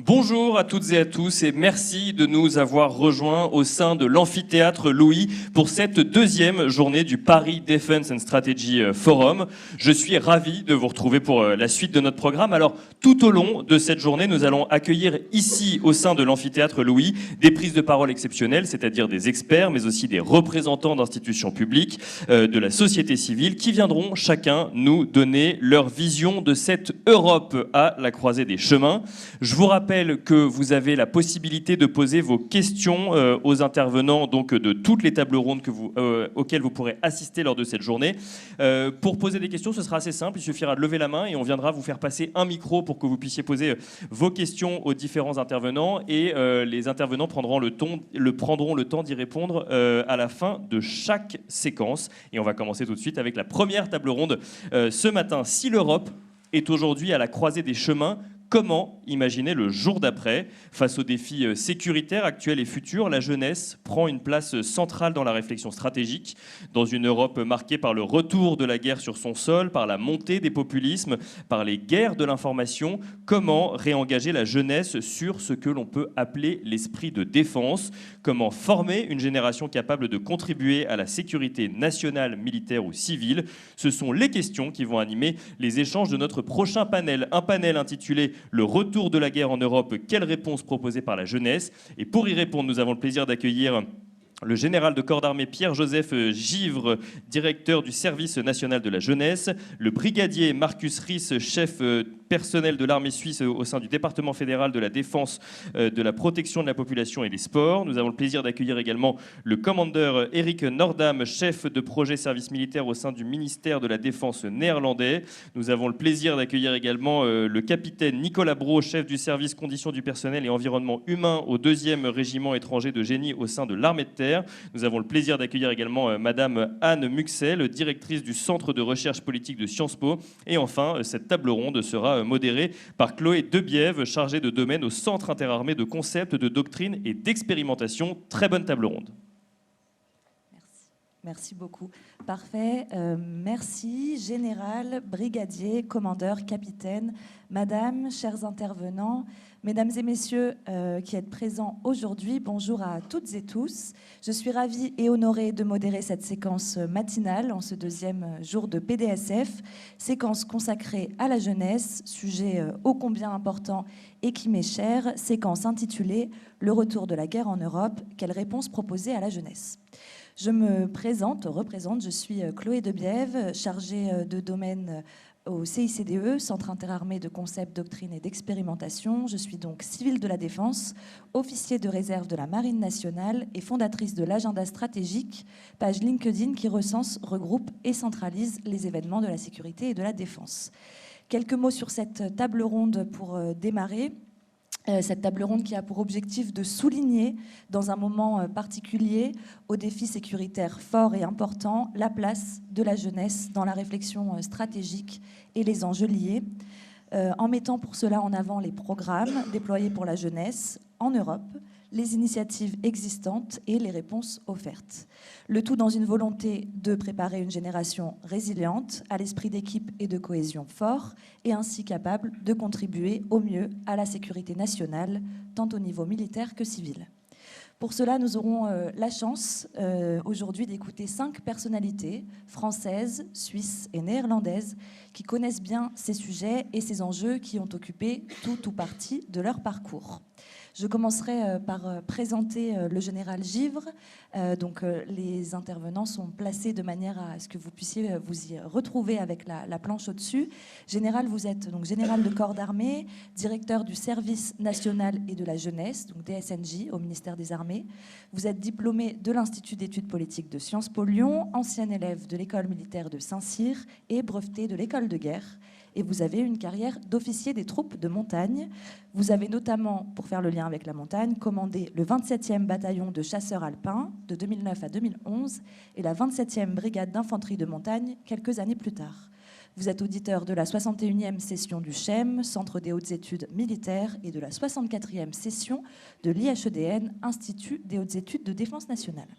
Bonjour à toutes et à tous et merci de nous avoir rejoints au sein de l'amphithéâtre Louis pour cette deuxième journée du Paris Defense and Strategy Forum. Je suis ravi de vous retrouver pour la suite de notre programme. Alors, tout au long de cette journée, nous allons accueillir ici, au sein de l'amphithéâtre Louis, des prises de parole exceptionnelles, c'est-à-dire des experts, mais aussi des représentants d'institutions publiques, de la société civile, qui viendront chacun nous donner leur vision de cette Europe à la croisée des chemins. Je vous rappelle que vous avez la possibilité de poser vos questions aux intervenants donc de toutes les tables rondes auxquelles vous pourrez assister lors de cette journée. Pour poser des questions, ce sera assez simple. Il suffira de lever la main et on viendra vous faire passer un micro pour que vous puissiez poser vos questions aux différents intervenants. Et les intervenants prendront le temps d'y répondre à la fin de chaque séquence. Et on va commencer tout de suite avec la première table ronde ce matin. Si l'Europe est aujourd'hui à la croisée des chemins, comment imaginer le jour d'après? Face aux défis sécuritaires actuels et futurs, la jeunesse prend une place centrale dans la réflexion stratégique. Dans une Europe marquée par le retour de la guerre sur son sol, par la montée des populismes, par les guerres de l'information, comment réengager la jeunesse sur ce que l'on peut appeler l'esprit de défense? Comment former une génération capable de contribuer à la sécurité nationale, militaire ou civile? Ce sont les questions qui vont animer les échanges de notre prochain panel. Un panel intitulé « Le retour de la guerre en Europe, quelles réponses proposées par la jeunesse ?» Et pour y répondre, nous avons le plaisir d'accueillir le général de corps d'armée Pierre-Joseph Givre, directeur du service national de la jeunesse, le brigadier Marcus Ries, chef personnel de l'armée suisse au sein du département fédéral de la défense, de la protection de la population et des sports. Nous avons le plaisir d'accueillir également le commandeur Eric Nordam, chef de projet service militaire au sein du ministère de la Défense néerlandais. Nous avons le plaisir d'accueillir également le capitaine Nicolas Brault, chef du service conditions du personnel et environnement humain au 2e régiment étranger de génie au sein de l'armée de terre. Nous avons le plaisir d'accueillir également Madame Anne Muxel, directrice du Centre de recherche politique de Sciences Po. Et enfin, cette table ronde sera modérée par Chloé Debiève, chargée de domaine au Centre interarmé de concepts, de doctrine et d'expérimentation. Très bonne table ronde. Merci beaucoup. Parfait. Merci, général, brigadier, commandeur, capitaine, madame, chers intervenants, mesdames et messieurs qui êtes présents aujourd'hui, bonjour à toutes et tous. Je suis ravie et honorée de modérer cette séquence matinale en ce deuxième jour de PDSF, séquence consacrée à la jeunesse, sujet ô combien important et qui m'est cher, séquence intitulée « Le retour de la guerre en Europe, quelles réponses proposer à la jeunesse ?» Je me représente, je suis Chloé Debiève, chargée de domaine au CICDE, Centre interarmé de concepts, doctrine et d'expérimentation. Je suis donc civile de la défense, officier de réserve de la Marine nationale et fondatrice de l'agenda stratégique, page LinkedIn qui recense, regroupe et centralise les événements de la sécurité et de la défense. Quelques mots sur cette table ronde pour démarrer. Cette table ronde qui a pour objectif de souligner, dans un moment particulier, aux défis sécuritaires forts et importants, la place de la jeunesse dans la réflexion stratégique et les enjeux liés, en mettant pour cela en avant les programmes déployés pour la jeunesse en Europe, les initiatives existantes et les réponses offertes. Le tout dans une volonté de préparer une génération résiliente, à l'esprit d'équipe et de cohésion fort, et ainsi capable de contribuer au mieux à la sécurité nationale, tant au niveau militaire que civil. Pour cela, nous aurons la chance aujourd'hui d'écouter 5 personnalités françaises, suisses et néerlandaises qui connaissent bien ces sujets et ces enjeux qui ont occupé tout ou partie de leur parcours. Je commencerai par présenter le général Givre. Les intervenants sont placés de manière à ce que vous puissiez vous y retrouver avec la planche au-dessus. Général, vous êtes donc général de corps d'armée, directeur du service national et de la jeunesse, donc DSNJ, au ministère des Armées. Vous êtes diplômé de l'Institut d'études politiques de Sciences Po Lyon, ancien élève de l'école militaire de Saint-Cyr et breveté de l'école de guerre. Et vous avez une carrière d'officier des troupes de montagne. Vous avez notamment, pour faire le lien avec la montagne, commandé le 27e bataillon de chasseurs alpins de 2009 à 2011 et la 27e brigade d'infanterie de montagne quelques années plus tard. Vous êtes auditeur de la 61e session du CHEM, Centre des hautes études militaires, et de la 64e session de l'IHEDN, Institut des hautes études de défense nationale.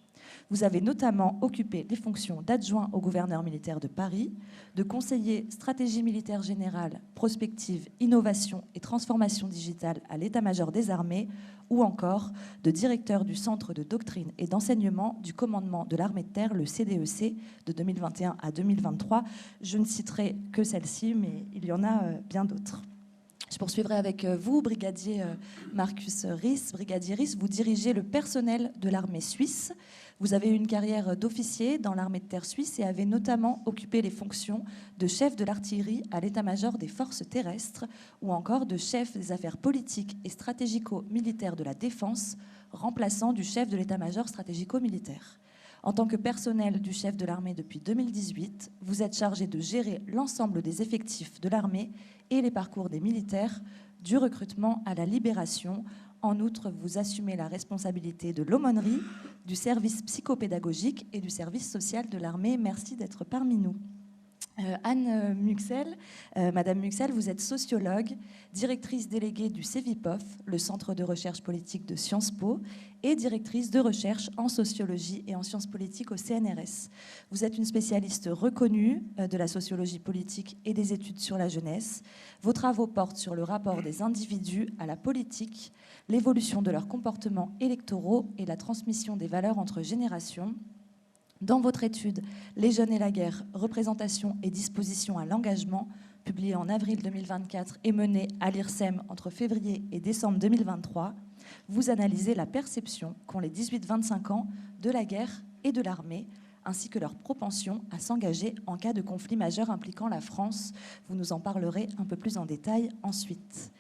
Vous avez notamment occupé les fonctions d'adjoint au gouverneur militaire de Paris, de conseiller stratégie militaire générale, prospective, innovation et transformation digitale à l'état-major des armées, ou encore de directeur du Centre de doctrine et d'enseignement du commandement de l'armée de terre, le CDEC, de 2021 à 2023. Je ne citerai que celle-ci, mais il y en a bien d'autres. Je poursuivrai avec vous, brigadier Marcus Ries. Brigadier Ries, vous dirigez le personnel de l'armée suisse. Vous avez eu une carrière d'officier dans l'armée de terre suisse et avez notamment occupé les fonctions de chef de l'artillerie à l'état-major des forces terrestres ou encore de chef des affaires politiques et stratégico-militaires de la défense, remplaçant du chef de l'état-major stratégico-militaire. En tant que personnel du chef de l'armée depuis 2018, vous êtes chargé de gérer l'ensemble des effectifs de l'armée et les parcours des militaires, du recrutement à la libération. En outre, vous assumez la responsabilité de l'aumônerie, du service psychopédagogique et du service social de l'armée. Merci d'être parmi nous. Anne Muxel, Madame Muxel, vous êtes sociologue, directrice déléguée du CEVIPOF, le Centre de recherche politique de Sciences Po, et directrice de recherche en sociologie et en sciences politiques au CNRS. Vous êtes une spécialiste reconnue de la sociologie politique et des études sur la jeunesse. Vos travaux portent sur le rapport des individus à la politique, l'évolution de leurs comportements électoraux et la transmission des valeurs entre générations. Dans votre étude « Les jeunes et la guerre, représentation et disposition à l'engagement », publiée en avril 2024 et menée à l'IRSEM entre février et décembre 2023, vous analysez la perception qu'ont les 18-25 ans de la guerre et de l'armée, ainsi que leur propension à s'engager en cas de conflit majeur impliquant la France. Vous nous en parlerez un peu plus en détail ensuite.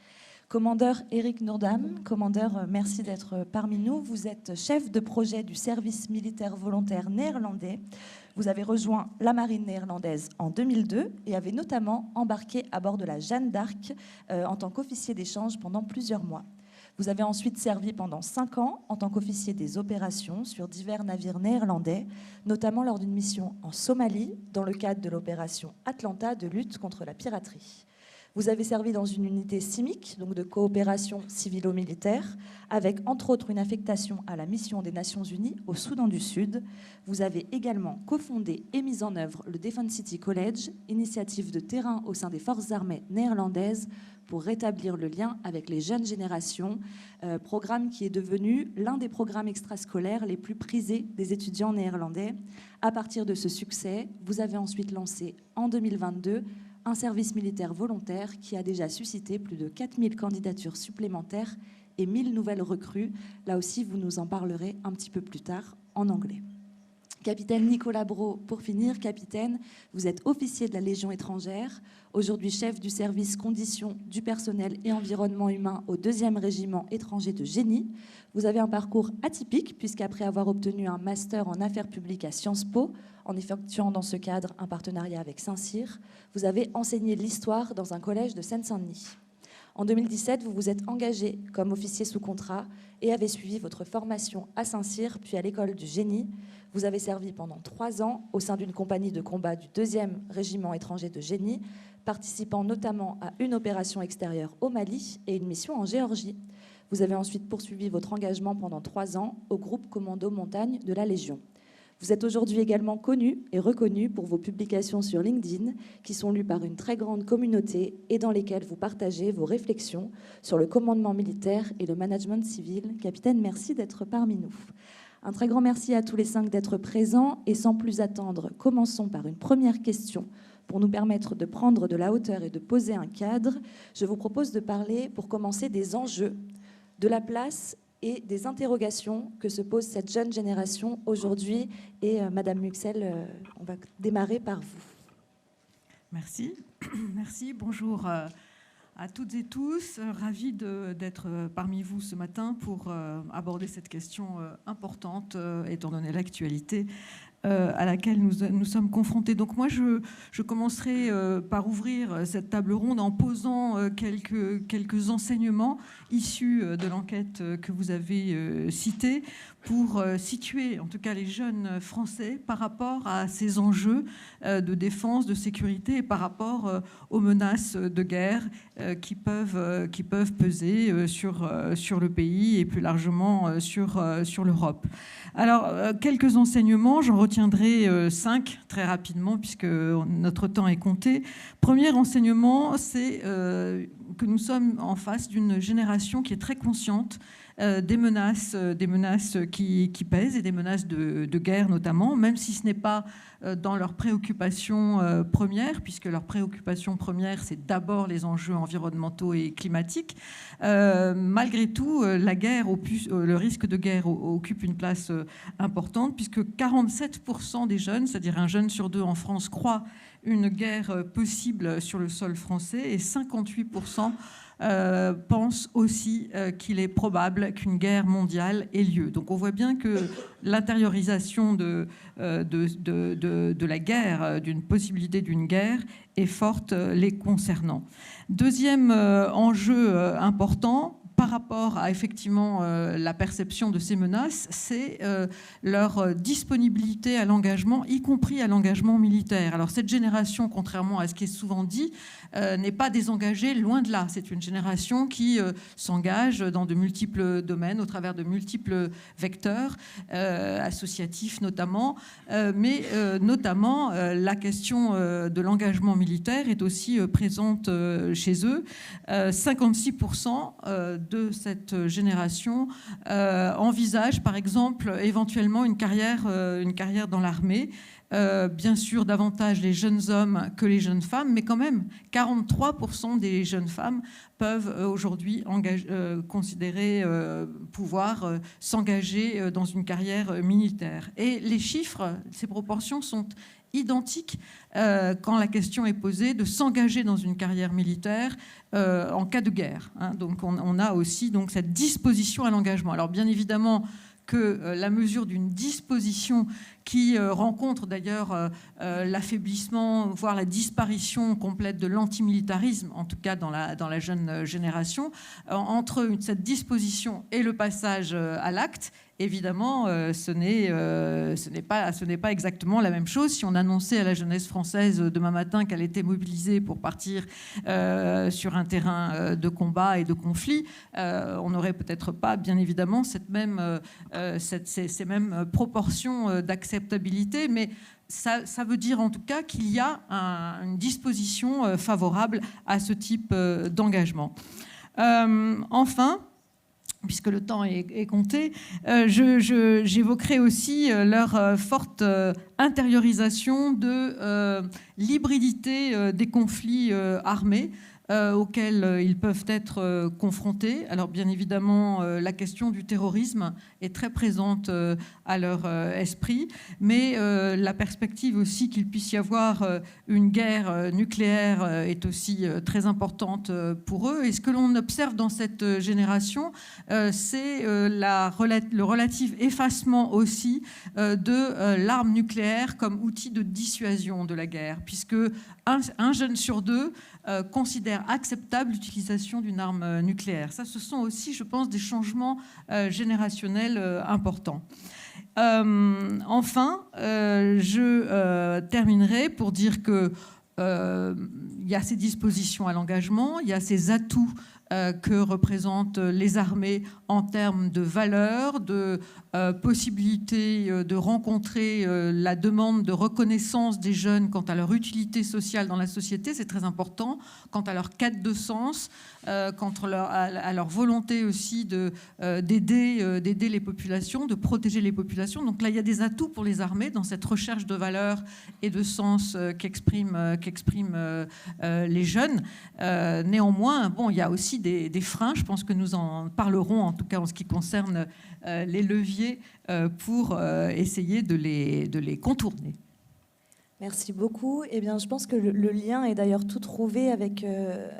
Commandeur Éric Noordam, commandeur, merci d'être parmi nous. Vous êtes chef de projet du service militaire volontaire néerlandais. Vous avez rejoint la marine néerlandaise en 2002 et avez notamment embarqué à bord de la Jeanne d'Arc en tant qu'officier d'échange pendant plusieurs mois. Vous avez ensuite servi pendant 5 ans en tant qu'officier des opérations sur divers navires néerlandais, notamment lors d'une mission en Somalie dans le cadre de l'opération Atlanta de lutte contre la piraterie. Vous avez servi dans une unité CIMIC, donc de coopération civilo-militaire, avec entre autres une affectation à la mission des Nations Unies au Soudan du Sud. Vous avez également cofondé et mis en œuvre le Defence City College, initiative de terrain au sein des forces armées néerlandaises pour rétablir le lien avec les jeunes générations, programme qui est devenu l'un des programmes extrascolaires les plus prisés des étudiants néerlandais. À partir de ce succès, vous avez ensuite lancé en 2022 un service militaire volontaire qui a déjà suscité plus de 4000 candidatures supplémentaires et 1000 nouvelles recrues. Là aussi, vous nous en parlerez un petit peu plus tard en anglais. Capitaine Nicolas Brault, pour finir, capitaine, vous êtes officier de la Légion étrangère, aujourd'hui chef du service conditions du personnel et environnement humain au 2e régiment étranger de génie. Vous avez un parcours atypique puisqu'après avoir obtenu un master en affaires publiques à Sciences Po, en effectuant dans ce cadre un partenariat avec Saint-Cyr, vous avez enseigné l'histoire dans un collège de Seine-Saint-Denis. En 2017, vous vous êtes engagé comme officier sous contrat et avez suivi votre formation à Saint-Cyr, puis à l'école du génie. Vous avez servi pendant 3 ans au sein d'une compagnie de combat du 2e régiment étranger de génie, participant notamment à une opération extérieure au Mali et une mission en Géorgie. Vous avez ensuite poursuivi votre engagement pendant 3 ans au groupe Commando Montagne de la Légion. Vous êtes aujourd'hui également connu et reconnu pour vos publications sur LinkedIn, qui sont lues par une très grande communauté et dans lesquelles vous partagez vos réflexions sur le commandement militaire et le management civil. Capitaine, merci d'être parmi nous. Un très grand merci à tous les 5 d'être présents et sans plus attendre, commençons par une première question pour nous permettre de prendre de la hauteur et de poser un cadre. Je vous propose de parler, pour commencer, des enjeux, de la place et des interrogations que se pose cette jeune génération aujourd'hui. Et Madame Muxel, on va démarrer par vous. Merci. Merci. Bonjour à toutes et tous. Ravi d'être parmi vous ce matin pour aborder cette question importante, étant donné l'actualité à laquelle nous sommes confrontés. Donc moi, je commencerai par ouvrir cette table ronde en posant quelques enseignements issus de l'enquête que vous avez citée pour situer en tout cas les jeunes Français par rapport à ces enjeux de défense, de sécurité et par rapport aux menaces de guerre qui peuvent peser sur le pays et plus largement sur l'Europe. Alors, quelques enseignements, j'en retiendrai 5 très rapidement puisque notre temps est compté. Premier enseignement, c'est que nous sommes en face d'une génération qui est très consciente des menaces qui pèsent et des menaces de guerre notamment, même si ce n'est pas dans leurs préoccupations premières, puisque leur préoccupation première, c'est d'abord les enjeux environnementaux et climatiques. Malgré tout, la guerre, le risque de guerre occupe une place importante, puisque 47% des jeunes, c'est-à-dire un jeune sur 2 en France, croient une guerre possible sur le sol français, et 58% pensent aussi qu'il est probable qu'une guerre mondiale ait lieu. Donc on voit bien que l'intériorisation de la guerre, d'une possibilité d'une guerre, est forte les concernant. Deuxième enjeu important, par rapport à effectivement la perception de ces menaces, c'est leur disponibilité à l'engagement, y compris à l'engagement militaire. Alors cette génération, contrairement à ce qui est souvent dit, n'est pas désengagée, loin de là. C'est une génération qui s'engage dans de multiples domaines, au travers de multiples vecteurs, associatifs notamment, mais notamment la question de l'engagement militaire est aussi présente chez eux. 56% de cette génération envisage, par exemple, éventuellement une carrière dans l'armée. Bien sûr, davantage les jeunes hommes que les jeunes femmes, mais quand même, 43% des jeunes femmes peuvent aujourd'hui considérer pouvoir s'engager dans une carrière militaire. Et les chiffres, ces proportions sont identiques quand la question est posée de s'engager dans une carrière militaire en cas de guerre. Donc on a aussi donc, cette disposition à l'engagement. Alors bien évidemment que la mesure d'une disposition qui rencontre d'ailleurs l'affaiblissement, voire la disparition complète de l'antimilitarisme, en tout cas dans la jeune génération, entre cette disposition et le passage à l'acte, évidemment, ce n'est pas exactement la même chose. Si on annonçait à la jeunesse française demain matin qu'elle était mobilisée pour partir sur un terrain de combat et de conflit, on n'aurait peut-être pas, bien évidemment, ces mêmes proportions d'acceptabilité, mais ça veut dire en tout cas qu'il y a une disposition favorable à ce type d'engagement. Enfin, puisque le temps est compté, j'évoquerai aussi leur forte intériorisation de l'hybridité des conflits armés auxquels ils peuvent être confrontés. Alors bien évidemment, la question du terrorisme est très présente à leur esprit, mais la perspective aussi qu'il puisse y avoir une guerre nucléaire est aussi très importante pour eux. Et ce que l'on observe dans cette génération, c'est le relatif effacement aussi de l'arme nucléaire comme outil de dissuasion de la guerre, puisque un jeune sur 2 considère acceptable l'utilisation d'une arme nucléaire. Ça, ce sont aussi, je pense, des changements générationnels importants. Enfin, je terminerai pour dire que il y a ces dispositions à l'engagement, il y a ces atouts que représentent les armées en termes de valeurs, de possibilité de rencontrer la demande de reconnaissance des jeunes quant à leur utilité sociale dans la société, c'est très important, quant à leur quête de sens, quant à leur volonté aussi d'aider les populations, de protéger les populations. Donc là, il y a des atouts pour les armées dans cette recherche de valeurs et de sens qu'expriment les jeunes. Néanmoins, bon, il y a aussi des freins, je pense que nous en parlerons, en tout cas en ce qui concerne les leviers pour essayer de les contourner. Merci beaucoup. Eh bien, je pense que le lien est d'ailleurs tout trouvé avec,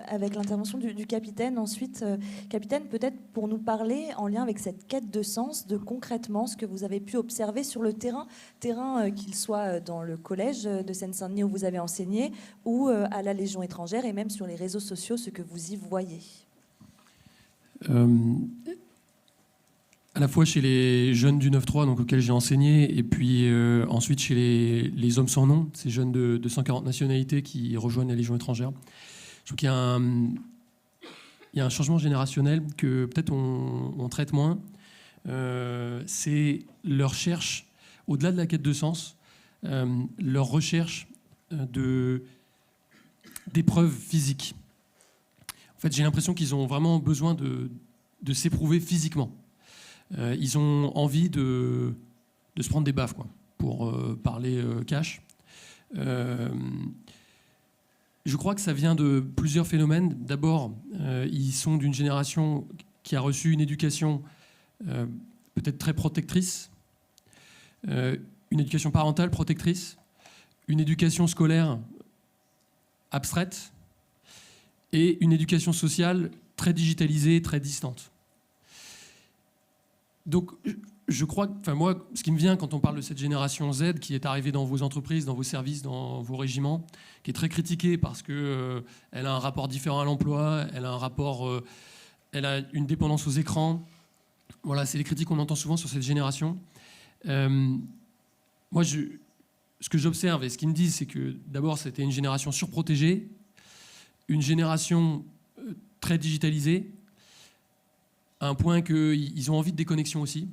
avec l'intervention du capitaine. Ensuite, capitaine, peut-être pour nous parler en lien avec cette quête de sens, de concrètement ce que vous avez pu observer sur le terrain, qu'il soit dans le collège de Seine-Saint-Denis où vous avez enseigné, ou à la Légion étrangère, et même sur les réseaux sociaux, ce que vous y voyez. À la fois chez les jeunes du 9-3, donc auxquels j'ai enseigné, et puis ensuite chez les hommes sans nom, ces jeunes de 140 nationalités qui rejoignent la Légion étrangère. Je trouve qu'il y a un changement générationnel que peut-être on traite moins. C'est leur recherche, au-delà de la quête de sens, leur recherche d'épreuves physiques. En fait, j'ai l'impression qu'ils ont vraiment besoin de s'éprouver physiquement. Ils ont envie de se prendre des baffes, quoi, pour parler cash. Je crois que ça vient de plusieurs phénomènes. D'abord, ils sont d'une génération qui a reçu une éducation peut-être très protectrice, une éducation parentale protectrice, une éducation scolaire abstraite et une éducation sociale très digitalisée, très distante. Donc, je crois, moi, ce qui me vient quand on parle de cette génération Z qui est arrivée dans vos entreprises, dans vos services, dans vos régiments, qui est très critiquée parce que elle a un rapport différent à l'emploi, elle a une dépendance aux écrans. Voilà, c'est les critiques qu'on entend souvent sur cette génération. Moi, ce que j'observe et ce qu'ils me disent, c'est que d'abord, c'était une génération surprotégée, une génération très digitalisée, à un point qu'ils ont envie de déconnexion aussi,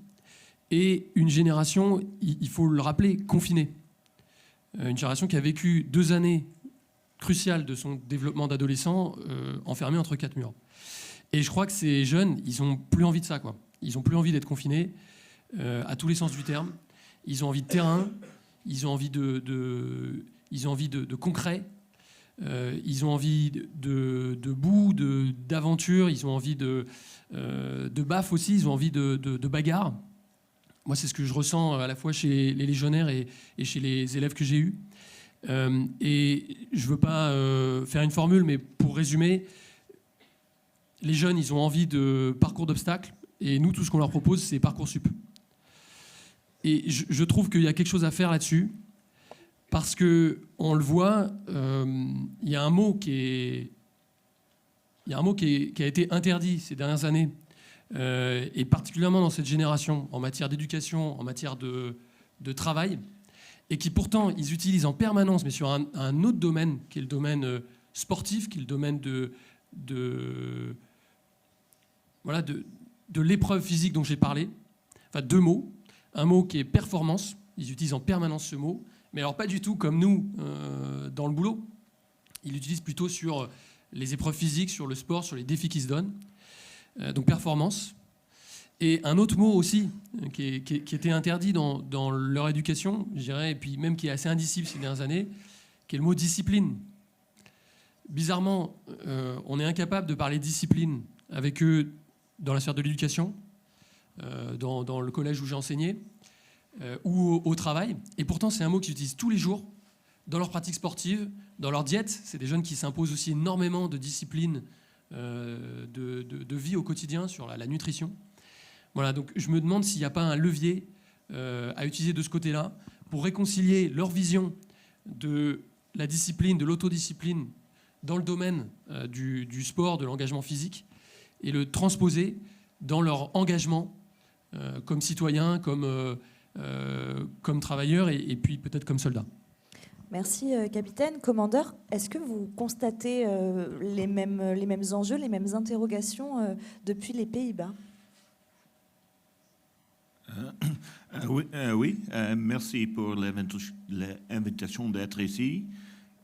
et une génération, il faut le rappeler, confinée. Une génération qui a vécu 2 années cruciales de son développement d'adolescent, enfermé entre 4 murs. Et je crois que ces jeunes, ils n'ont plus envie de ça, quoi. Ils n'ont plus envie d'être confinés, à tous les sens du terme. Ils ont envie de terrain, ils ont envie de concret, ils ont envie de boue, d'aventure, ils ont envie de baf aussi, ils ont envie de bagarre. Moi, c'est ce que je ressens à la fois chez les légionnaires et chez les élèves que j'ai eus. Et je ne veux pas faire une formule, mais pour résumer, les jeunes, ils ont envie de parcours d'obstacles, et nous, tout ce qu'on leur propose, c'est Parcoursup. Et je trouve qu'il y a quelque chose à faire là-dessus, parce qu'on le voit, il y a un mot qui a été interdit ces dernières années, et particulièrement dans cette génération, en matière d'éducation, en matière de travail, et qui pourtant, ils utilisent en permanence, mais sur un autre domaine, qui est le domaine sportif, qui est le domaine de l'épreuve physique dont j'ai parlé. Enfin, 2 mots. Un mot qui est performance, ils utilisent en permanence ce mot, mais alors pas du tout comme nous dans le boulot. Ils l'utilisent plutôt sur les épreuves physiques, sur le sport, sur les défis qu'ils se donnent. Donc performance. Et un autre mot aussi qui était interdit dans leur éducation, je dirais, et puis même qui est assez indicible ces dernières années, qui est le mot discipline. Bizarrement, on est incapable de parler discipline avec eux dans la sphère de l'éducation, dans le collège où j'ai enseigné, ou au travail. Et pourtant, c'est un mot qu'ils utilisent tous les jours dans leur pratique sportive, dans leur diète. C'est des jeunes qui s'imposent aussi énormément de discipline, de vie au quotidien sur la nutrition. Voilà, donc je me demande s'il n'y a pas un levier à utiliser de ce côté-là pour réconcilier leur vision de la discipline, de l'autodiscipline dans le domaine du sport, de l'engagement physique, et le transposer dans leur engagement comme citoyen, comme travailleur et puis peut-être comme soldat. Merci, capitaine. Commandeur, est-ce que vous constatez les mêmes enjeux, les mêmes interrogations depuis les Pays-Bas ? Oui, merci pour l'invitation d'être ici.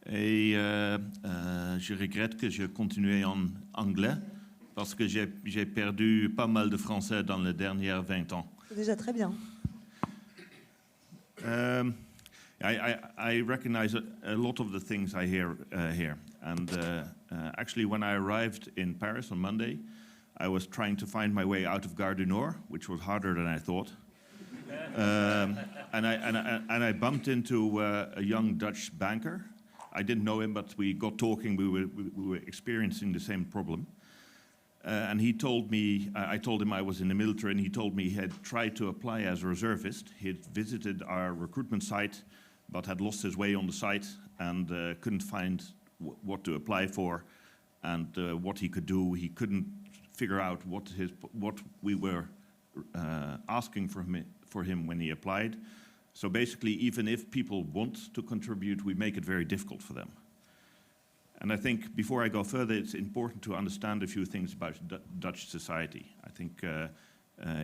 Et je regrette que je continue en anglais parce que j'ai perdu pas mal de français dans les dernières 20 ans. C'est déjà très bien. I recognize a lot of the things I hear here. And actually, when I arrived in Paris on Monday, I was trying to find my way out of Gare du Nord, which was harder than I thought. And I bumped into a young Dutch banker. I didn't know him, but we got talking. We were experiencing the same problem. And he told me, I told him I was in the military, and he told me he had tried to apply as a reservist. He had visited our recruitment site, but had lost his way on the site and couldn't find what to apply for and what he could do. He couldn't figure out what we were asking for him when he applied. So basically, even if people want to contribute, we make it very difficult for them. And I think before I go further, it's important to understand a few things about Dutch society. I think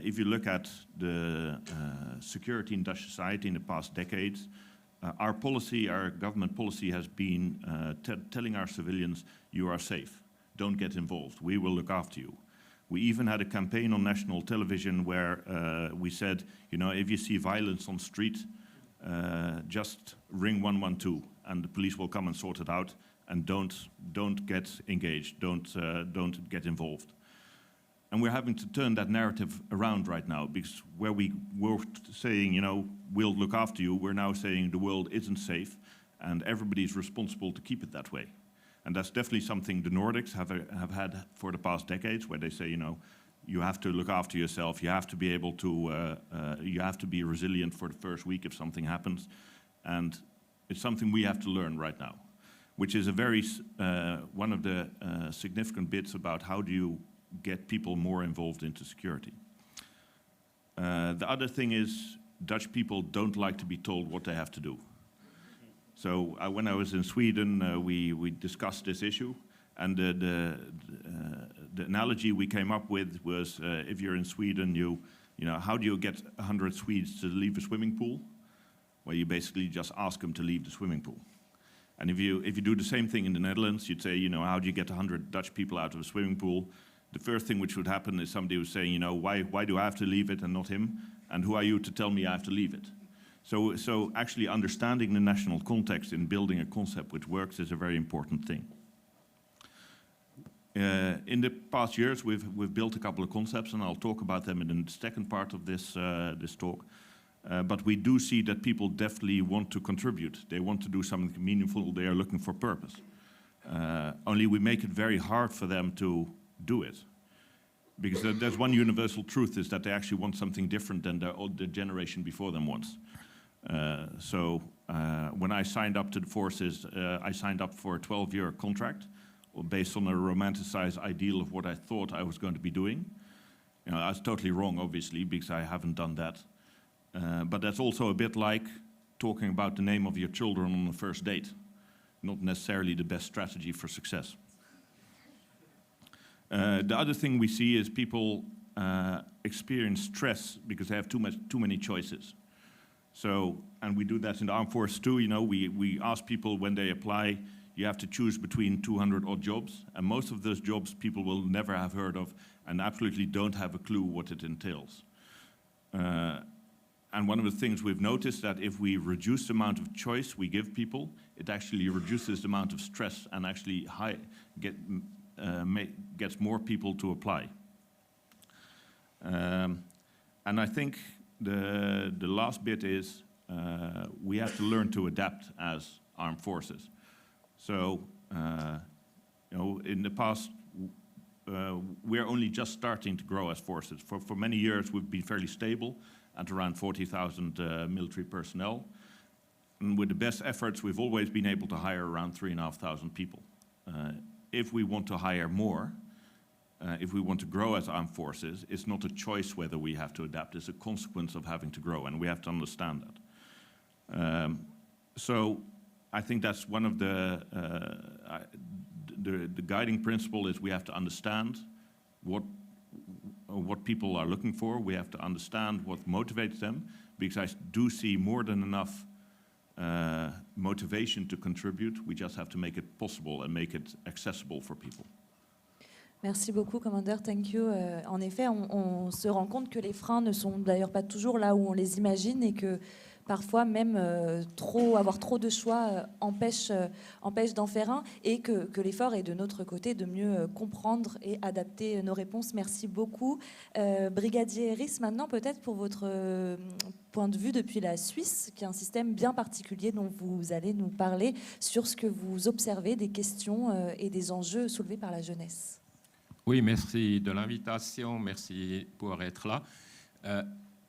if you look at the security in Dutch society in the past decades, our policy, our government policy has been telling our civilians, you are safe, don't get involved, we will look after you. We even had a campaign on national television where we said, you know, if you see violence on the street, just ring 112 and the police will come and sort it out, and don't get engaged, don't get involved. And we're having to turn that narrative around right now, because where we were saying, you know, we'll look after you, we're now saying the world isn't safe and everybody's responsible to keep it that way. And that's definitely something the Nordics have had for the past decades, where they say, you know, you have to look after yourself, you have to be able to, you have to be resilient for the first week if something happens. And it's something we have to learn right now, which is a very, one of the significant bits about how do you get people more involved into security. The other thing is Dutch people don't like to be told what they have to do. So when I was in Sweden, we discussed this issue, and the analogy we came up with was if you're in Sweden, you know, how do you get 100 Swedes to leave a swimming pool? Well, you basically just ask them to leave the swimming pool. And if you do the same thing in the Netherlands, you'd say, you know, how do you get 100 Dutch people out of a swimming pool? The first thing which would happen is somebody was saying, you know, why do I have to leave it and not him? And who are you to tell me I have to leave it? So actually understanding the national context in building a concept which works is a very important thing. In the past years, we've built a couple of concepts, and I'll talk about them in the second part of this talk. But we do see that people definitely want to contribute. They want to do something meaningful. They are looking for purpose. Only we make it very hard for them to do it. Because there's one universal truth, is that they actually want something different than the generation before them wants. When I signed up to the forces, I signed up for a 12-year contract based on a romanticized ideal of what I thought I was going to be doing. You know, I was totally wrong, obviously, because I haven't done that. But that's also a bit like talking about the name of your children on the first date. Not necessarily the best strategy for success. The other thing we see is people experience stress because they have too many choices. So, and we do that in the armed forces too. You know, we ask people when they apply, you have to choose between 200 odd jobs, and most of those jobs people will never have heard of and absolutely don't have a clue what it entails. And one of the things we've noticed that if we reduce the amount of choice we give people, it actually reduces the amount of stress and actually gets more people to apply. And I think the last bit is we have to learn to adapt as armed forces. So, you know, in the past, we're only just starting to grow as forces. For many years, we've been fairly stable at around 40,000 military personnel. And with the best efforts, we've always been able to hire around 3,500 people. If we want to hire more, if we want to grow as armed forces, it's not a choice whether we have to adapt, it's a consequence of having to grow, and we have to understand that. So I think that's one of the guiding principle is we have to understand what people are looking for. We have to understand what motivates them, because I do see more than enough motivation to contribute. We just have to make it possible and make it accessible for people. Merci beaucoup, Commander. Thank you. En effet, on se rend compte que les freins ne sont d'ailleurs pas toujours là où on les imagine et que parfois même avoir trop de choix empêche d'en faire un, et que l'effort est de notre côté de mieux comprendre et adapter nos réponses. Merci beaucoup. Brigadier Ries, maintenant peut-être pour votre point de vue depuis la Suisse, qui est un système bien particulier dont vous allez nous parler sur ce que vous observez des questions et des enjeux soulevés par la jeunesse. Oui, merci de l'invitation, merci pour être là.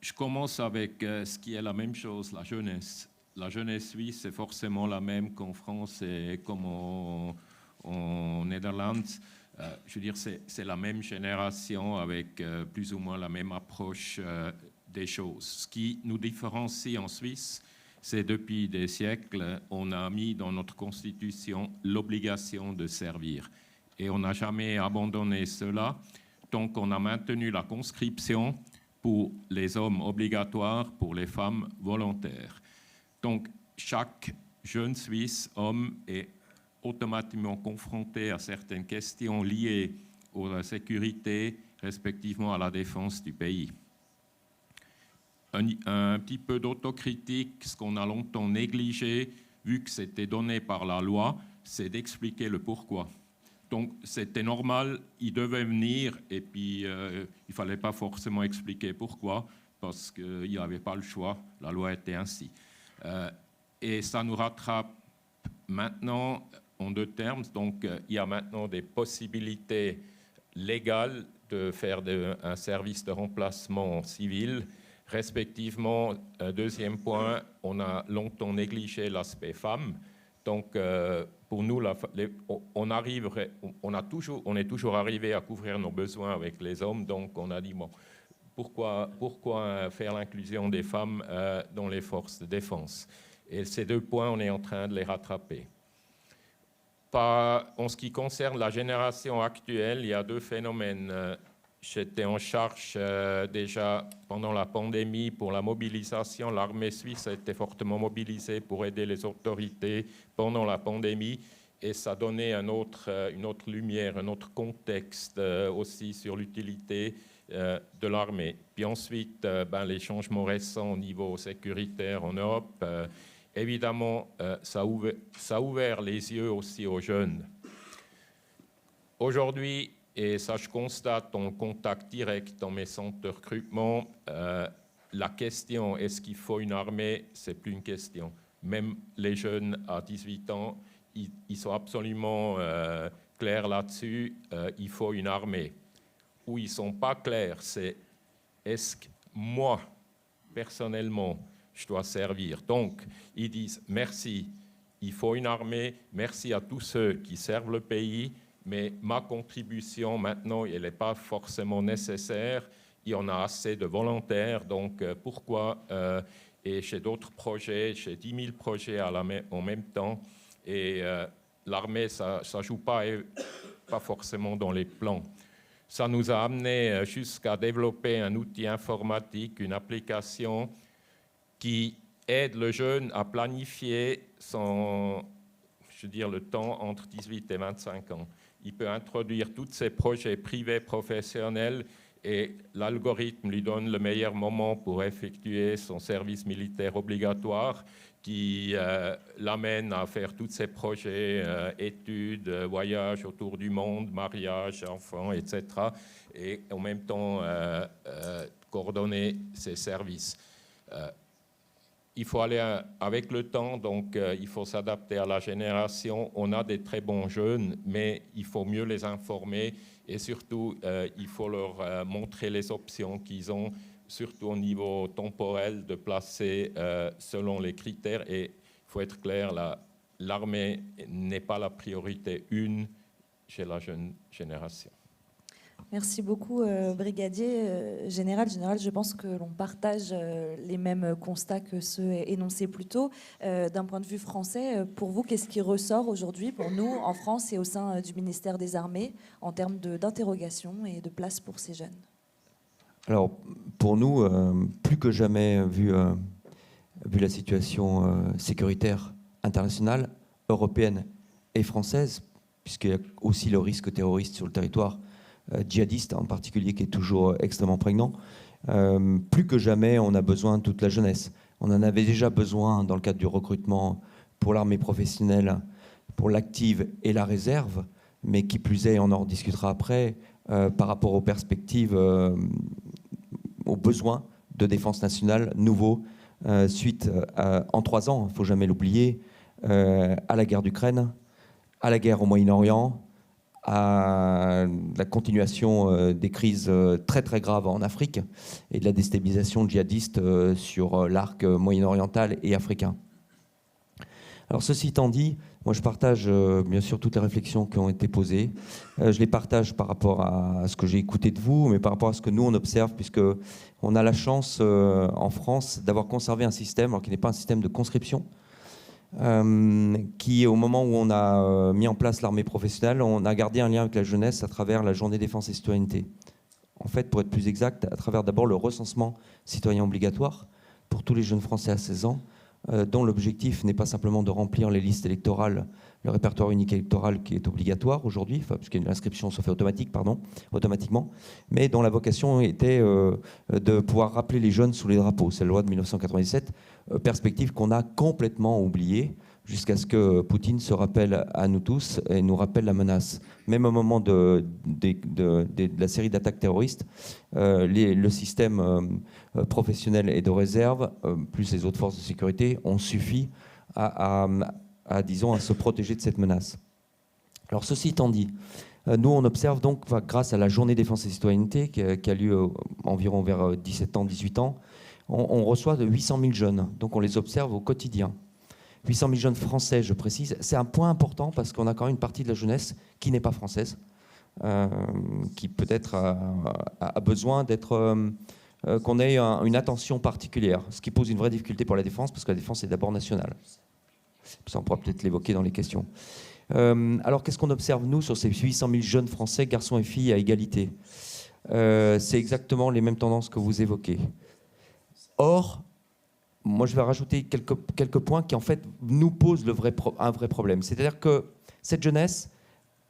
Je commence avec ce qui est la même chose, la jeunesse. La jeunesse suisse est forcément la même qu'en France et comme en Netherlands. Je veux dire, c'est la même génération avec plus ou moins la même approche des choses. Ce qui nous différencie en Suisse, c'est depuis des siècles, on a mis dans notre constitution l'obligation de servir. Et on n'a jamais abandonné cela, donc on a maintenu la conscription pour les hommes obligatoires, pour les femmes volontaires. Donc chaque jeune Suisse, homme, est automatiquement confronté à certaines questions liées à la sécurité, respectivement à la défense du pays. Un petit peu d'autocritique, ce qu'on a longtemps négligé, vu que c'était donné par la loi, c'est d'expliquer le pourquoi. Donc c'était normal, il devait venir et puis il ne fallait pas forcément expliquer pourquoi, parce qu'il n'y avait pas le choix, la loi était ainsi. Et ça nous rattrape maintenant en deux termes. Donc il y a maintenant des possibilités légales de faire un service de remplacement civil. Respectivement, deuxième point, on a longtemps négligé l'aspect femme. Donc, pour nous, on est toujours arrivé à couvrir nos besoins avec les hommes. Donc, on a dit, bon, pourquoi faire l'inclusion des femmes dans les forces de défense? Et ces deux points, on est en train de les rattraper. En ce qui concerne la génération actuelle, il y a deux phénomènes. J'étais en charge déjà pendant la pandémie pour la mobilisation. L'armée suisse a été fortement mobilisée pour aider les autorités pendant la pandémie et ça donnait une autre lumière, un autre contexte aussi sur l'utilité de l'armée. Puis ensuite, les changements récents au niveau sécuritaire en Europe, évidemment, ça a ouvert les yeux aussi aux jeunes. Aujourd'hui, et ça, je constate en contact direct dans mes centres de recrutement, la question « est-ce qu'il faut une armée ?» c'est plus une question. Même les jeunes à 18 ans, ils sont absolument clairs là-dessus, il faut une armée. Où ils ne sont pas clairs, c'est « est-ce que moi, personnellement, je dois servir ?» Donc, ils disent « merci, il faut une armée, merci à tous ceux qui servent le pays », mais ma contribution, maintenant, elle n'est pas forcément nécessaire. Il y en a assez de volontaires, donc pourquoi et j'ai d'autres projets, j'ai 10 000 projets en même temps. Et l'armée, ça ne joue pas forcément dans les plans. Ça nous a amené jusqu'à développer un outil informatique, une application qui aide le jeune à planifier le temps entre 18 et 25 ans. Il peut introduire tous ses projets privés, professionnels, et l'algorithme lui donne le meilleur moment pour effectuer son service militaire obligatoire, qui l'amène à faire tous ses projets, études, voyages autour du monde, mariage, enfants, etc. Et en même temps, coordonner ses services. Il faut aller avec le temps, donc il faut s'adapter à la génération. On a des très bons jeunes, mais il faut mieux les informer et surtout, il faut leur montrer les options qu'ils ont, surtout au niveau temporel, de placer selon les critères. Et il faut être clair, l'armée n'est pas la priorité une chez la jeune génération. Merci beaucoup, Brigadier. Général, je pense que l'on partage les mêmes constats que ceux énoncés plus tôt. D'un point de vue français, pour vous, qu'est-ce qui ressort aujourd'hui pour nous, en France et au sein du ministère des Armées, en termes d'interrogation et de place pour ces jeunes? Alors, pour nous, plus que jamais, vu la situation sécuritaire internationale, européenne et française, puisqu'il y a aussi le risque terroriste sur le territoire, djihadiste en particulier, qui est toujours extrêmement prégnant. Plus que jamais, on a besoin de toute la jeunesse. On en avait déjà besoin dans le cadre du recrutement pour l'armée professionnelle, pour l'active et la réserve, mais qui plus est, on en rediscutera après, par rapport aux perspectives, aux besoins de défense nationale nouveaux, suite en 3 ans, il ne faut jamais l'oublier, à la guerre d'Ukraine, à la guerre au Moyen-Orient, à la continuation des crises très très graves en Afrique et de la déstabilisation djihadiste sur l'arc moyen-oriental et africain. Alors ceci étant dit, moi je partage bien sûr toutes les réflexions qui ont été posées. Je les partage par rapport à ce que j'ai écouté de vous, mais par rapport à ce que nous on observe, puisque on a la chance en France d'avoir conservé un système, alors qui n'est pas un système de conscription, qui, au moment où on a mis en place l'armée professionnelle, on a gardé un lien avec la jeunesse à travers la journée défense et citoyenneté. En fait, pour être plus exact, à travers d'abord le recensement citoyen obligatoire pour tous les jeunes Français à 16 ans, dont l'objectif n'est pas simplement de remplir les listes électorales, le répertoire unique électoral qui est obligatoire aujourd'hui, puisque l'inscription se fait automatiquement, mais dont la vocation était de pouvoir rappeler les jeunes sous les drapeaux. C'est la loi de 1997, perspective qu'on a complètement oubliée, jusqu'à ce que Poutine se rappelle à nous tous et nous rappelle la menace. Même au moment de la série d'attaques terroristes, le système professionnel et de réserve, plus les autres forces de sécurité, ont suffi à se protéger de cette menace. Alors ceci étant dit, nous on observe donc, grâce à la journée défense et citoyenneté qui a lieu environ vers 17 ans, 18 ans, on reçoit de 800 000 jeunes, donc on les observe au quotidien. 800 000 jeunes français, je précise. C'est un point important parce qu'on a quand même une partie de la jeunesse qui n'est pas française, qui peut-être a besoin d'être... qu'on ait une attention particulière, ce qui pose une vraie difficulté pour la défense, parce que la défense est d'abord nationale. Ça, on pourra peut-être l'évoquer dans les questions. Alors, qu'est-ce qu'on observe, nous, sur ces 800 000 jeunes français, garçons et filles à égalité ? C'est exactement les mêmes tendances que vous évoquez. Or, moi, je vais rajouter quelques points qui, en fait, nous posent un vrai problème. C'est-à-dire que cette jeunesse,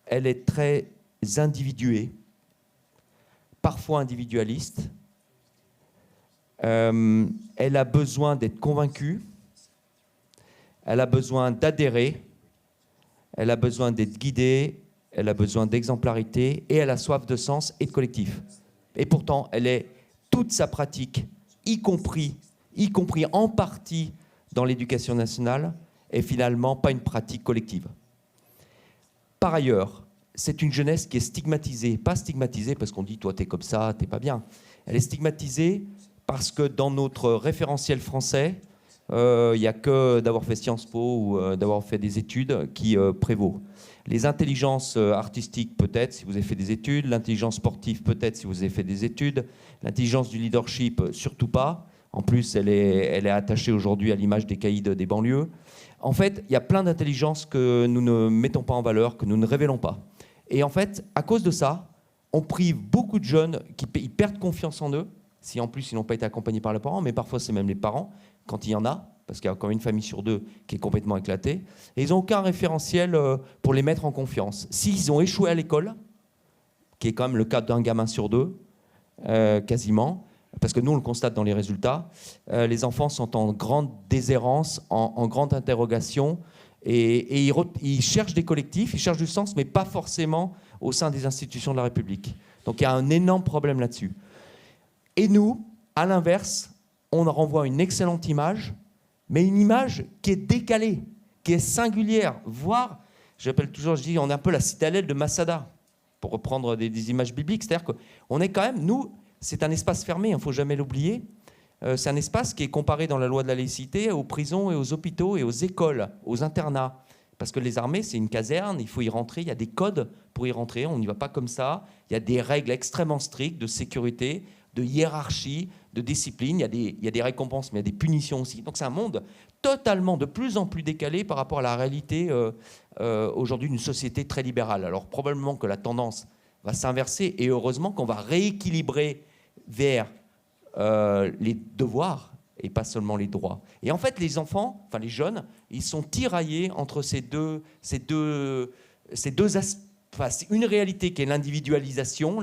elle est très individuée, parfois individualiste. Elle a besoin d'être convaincue, elle a besoin d'adhérer, elle a besoin d'être guidée, elle a besoin d'exemplarité et elle a soif de sens et de collectif. Et pourtant, elle est toute sa pratique, y compris en partie dans l'éducation nationale, est finalement pas une pratique collective. Par ailleurs, c'est une jeunesse qui est stigmatisée, pas stigmatisée parce qu'on dit « toi, t'es comme ça, t'es pas bien ». Elle est stigmatisée parce que dans notre référentiel français, il n'y a que d'avoir fait Sciences Po ou d'avoir fait des études qui prévaut. Les intelligences artistiques, peut-être, si vous avez fait des études. L'intelligence sportive, peut-être, si vous avez fait des études. L'intelligence du leadership, surtout pas. En plus, elle est attachée aujourd'hui à l'image des caïds des banlieues. En fait, il y a plein d'intelligences que nous ne mettons pas en valeur, que nous ne révélons pas. Et en fait, à cause de ça, on prive beaucoup de jeunes qui perdent confiance en eux, si en plus ils n'ont pas été accompagnés par leurs parents, mais parfois c'est même les parents, quand il y en a, parce qu'il y a quand même une famille sur 2 qui est complètement éclatée, et ils n'ont aucun référentiel pour les mettre en confiance. S'ils ont échoué à l'école, qui est quand même le cas d'un gamin sur 2, quasiment, parce que nous on le constate dans les résultats, les enfants sont en grande déshérence, en grande interrogation, et ils cherchent des collectifs, ils cherchent du sens, mais pas forcément au sein des institutions de la République. Donc il y a un énorme problème là-dessus. Et nous, à l'inverse, on renvoie une excellente image, mais une image qui est décalée, qui est singulière, voire, je dis, on est un peu la citadelle de Masada, pour reprendre des images bibliques. C'est-à-dire qu'on est quand même, nous, c'est un espace fermé, il ne faut jamais l'oublier. C'est un espace qui est comparé dans la loi de la laïcité aux prisons et aux hôpitaux et aux écoles, aux internats. Parce que les armées, c'est une caserne, il faut y rentrer, il y a des codes pour y rentrer, on n'y va pas comme ça. Il y a des règles extrêmement strictes de sécurité, de hiérarchie, de discipline. Il y a des récompenses, mais il y a des punitions aussi. Donc c'est un monde totalement de plus en plus décalé par rapport à la réalité aujourd'hui d'une société très libérale. Alors probablement que la tendance va s'inverser et heureusement qu'on va rééquilibrer vers les devoirs et pas seulement les droits. Et en fait, les enfants, enfin les jeunes, ils sont tiraillés entre ces deux aspects. Enfin, c'est une réalité qui est l'individualisation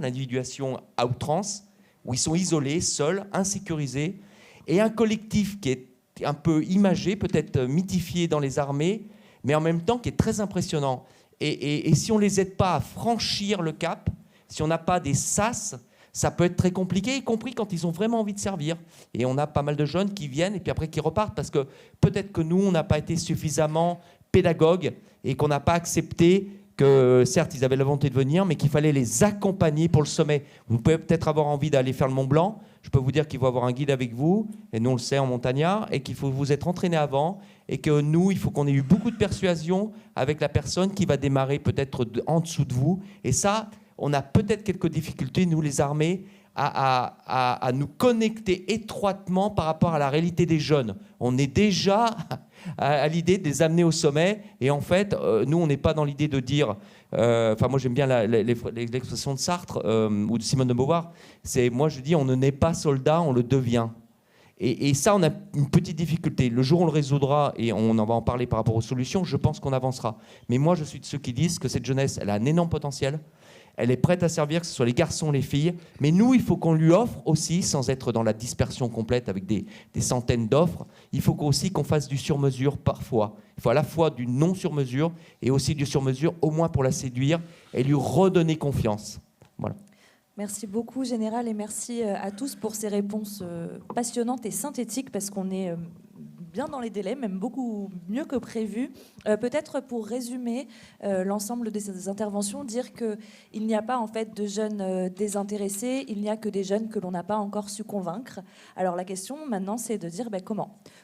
à outrance, où ils sont isolés, seuls, insécurisés, et un collectif qui est un peu imagé, peut-être mythifié dans les armées, mais en même temps qui est très impressionnant. Et si on ne les aide pas à franchir le cap, si on n'a pas des sas, ça peut être très compliqué, y compris quand ils ont vraiment envie de servir. Et on a pas mal de jeunes qui viennent et puis après qui repartent, parce que peut-être que nous, on n'a pas été suffisamment pédagogues et qu'on n'a pas accepté que, certes, ils avaient la volonté de venir, mais qu'il fallait les accompagner pour le sommet. Vous pouvez peut-être avoir envie d'aller faire le Mont Blanc. Je peux vous dire qu'il faut avoir un guide avec vous, et nous on le sait en montagnard, et qu'il faut vous être entraîné avant, et que nous, il faut qu'on ait eu beaucoup de persuasion avec la personne qui va démarrer peut-être en dessous de vous. Et ça, on a peut-être quelques difficultés, nous les armées, à nous connecter étroitement par rapport à la réalité des jeunes. On est déjà à l'idée de les amener au sommet, et en fait, nous, on n'est pas dans l'idée de dire... moi, j'aime bien l'expression de Sartre ou de Simone de Beauvoir. Moi, je dis, on ne naît pas soldat, on le devient. Et ça, on a une petite difficulté. Le jour où on le résoudra, et on en va en parler par rapport aux solutions, je pense qu'on avancera. Mais moi, je suis de ceux qui disent que cette jeunesse, elle a un énorme potentiel. Elle est prête à servir, que ce soit les garçons, les filles. Mais nous, il faut qu'on lui offre aussi, sans être dans la dispersion complète avec des centaines d'offres, il faut aussi qu'on fasse du sur-mesure parfois. Il faut à la fois du non-sur-mesure et aussi du sur-mesure, au moins pour la séduire et lui redonner confiance. Voilà. Merci beaucoup, Général, et merci à tous pour ces réponses passionnantes et synthétiques, parce qu'on est bien dans les délais, même beaucoup mieux que prévu. Peut-être pour résumer l'ensemble de ces interventions, dire qu'il n'y a pas en fait de jeunes désintéressés, il n'y a que des jeunes que l'on n'a pas encore su convaincre. Alors la question maintenant, c'est de dire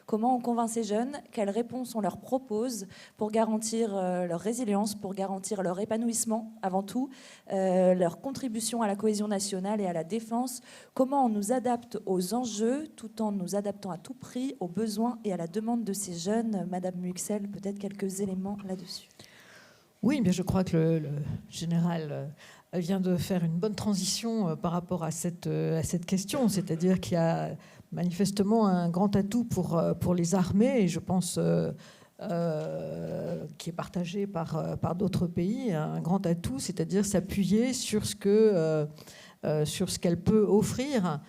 comment on convainc ces jeunes, quelles réponses on leur propose pour garantir leur résilience, pour garantir leur épanouissement avant tout, leur contribution à la cohésion nationale et à la défense, comment on nous adapte aux enjeux tout en nous adaptant à tout prix aux besoins et à la demande de ces jeunes. Madame Muxel, peut-être quelques éléments là-dessus. Oui, mais je crois que le général vient de faire une bonne transition par rapport à cette question, c'est-à-dire qu'il y a manifestement un grand atout pour les armées, et je pense qui est partagé par d'autres pays, un grand atout, c'est-à-dire s'appuyer sur ce qu'elles peuvent offrir,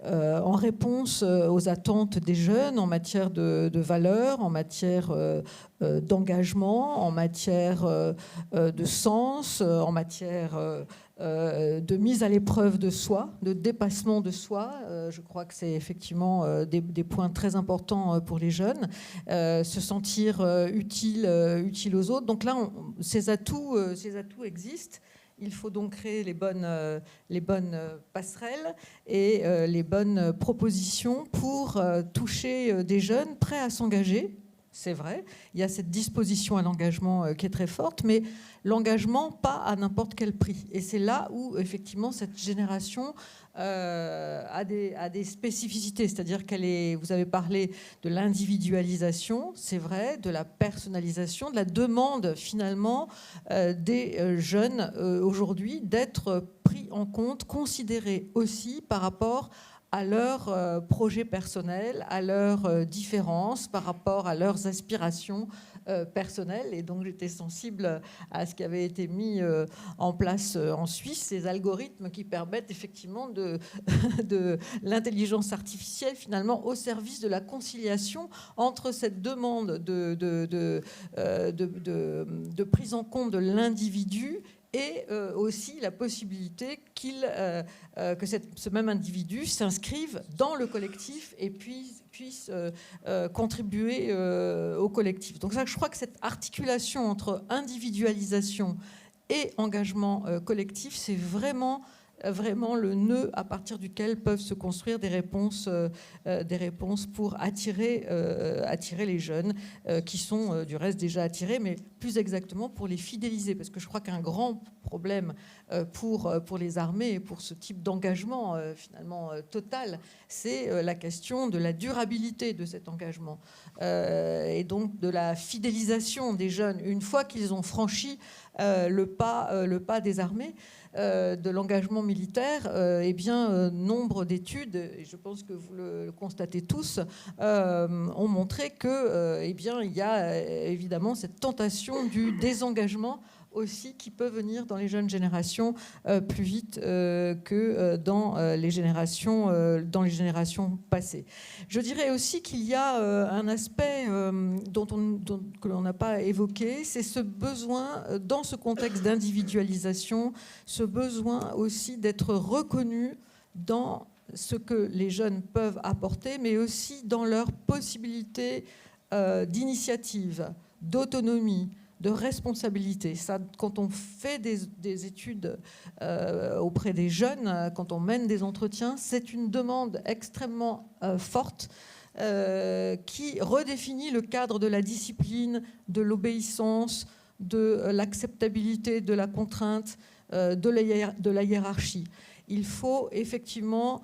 en réponse aux attentes des jeunes en matière de valeurs, en matière d'engagement, en matière de sens, en matière de mise à l'épreuve de soi, de dépassement de soi. Je crois que c'est effectivement des points très importants pour les jeunes. Se sentir utile aux autres. Donc là, ces atouts existent. Il faut donc créer les bonnes passerelles et les bonnes propositions pour toucher des jeunes prêts à s'engager. C'est vrai, il y a cette disposition à l'engagement qui est très forte, mais l'engagement pas à n'importe quel prix. Et c'est là où, effectivement, cette génération a des spécificités. C'est-à-dire vous avez parlé de l'individualisation, c'est vrai, de la personnalisation, de la demande, finalement, des jeunes aujourd'hui d'être pris en compte, considérés aussi par rapport à leurs projets personnels, à leurs différences, par rapport à leurs aspirations personnelles. Et donc j'étais sensible à ce qui avait été mis en place en Suisse, ces algorithmes qui permettent effectivement de l'intelligence artificielle finalement au service de la conciliation entre cette demande de prise en compte de l'individu et aussi la possibilité que ce même individu s'inscrive dans le collectif et puisse contribuer au collectif. Donc ça, je crois que cette articulation entre individualisation et engagement collectif, c'est vraiment le nœud à partir duquel peuvent se construire des réponses pour attirer les jeunes qui sont du reste déjà attirés, mais plus exactement pour les fidéliser. Parce que je crois qu'un grand problème pour les armées et pour ce type d'engagement finalement total, c'est la question de la durabilité de cet engagement et donc de la fidélisation des jeunes une fois qu'ils ont franchi le pas des armées. De l'engagement militaire, nombre d'études, et je pense que vous le constatez tous, ont montré que, il y a évidemment cette tentation du désengagement aussi qui peut venir dans les jeunes générations plus vite que dans les générations passées. Je dirais aussi qu'il y a un aspect que l'on n'a pas évoqué, c'est ce besoin, dans ce contexte d'individualisation, ce besoin aussi d'être reconnu dans ce que les jeunes peuvent apporter, mais aussi dans leurs possibilités d'initiative, d'autonomie, de responsabilité. Ça, quand on fait des études auprès des jeunes, quand on mène des entretiens, c'est une demande extrêmement forte qui redéfinit le cadre de la discipline, de l'obéissance, de l'acceptabilité, de la contrainte, de la hiérarchie. Il faut effectivement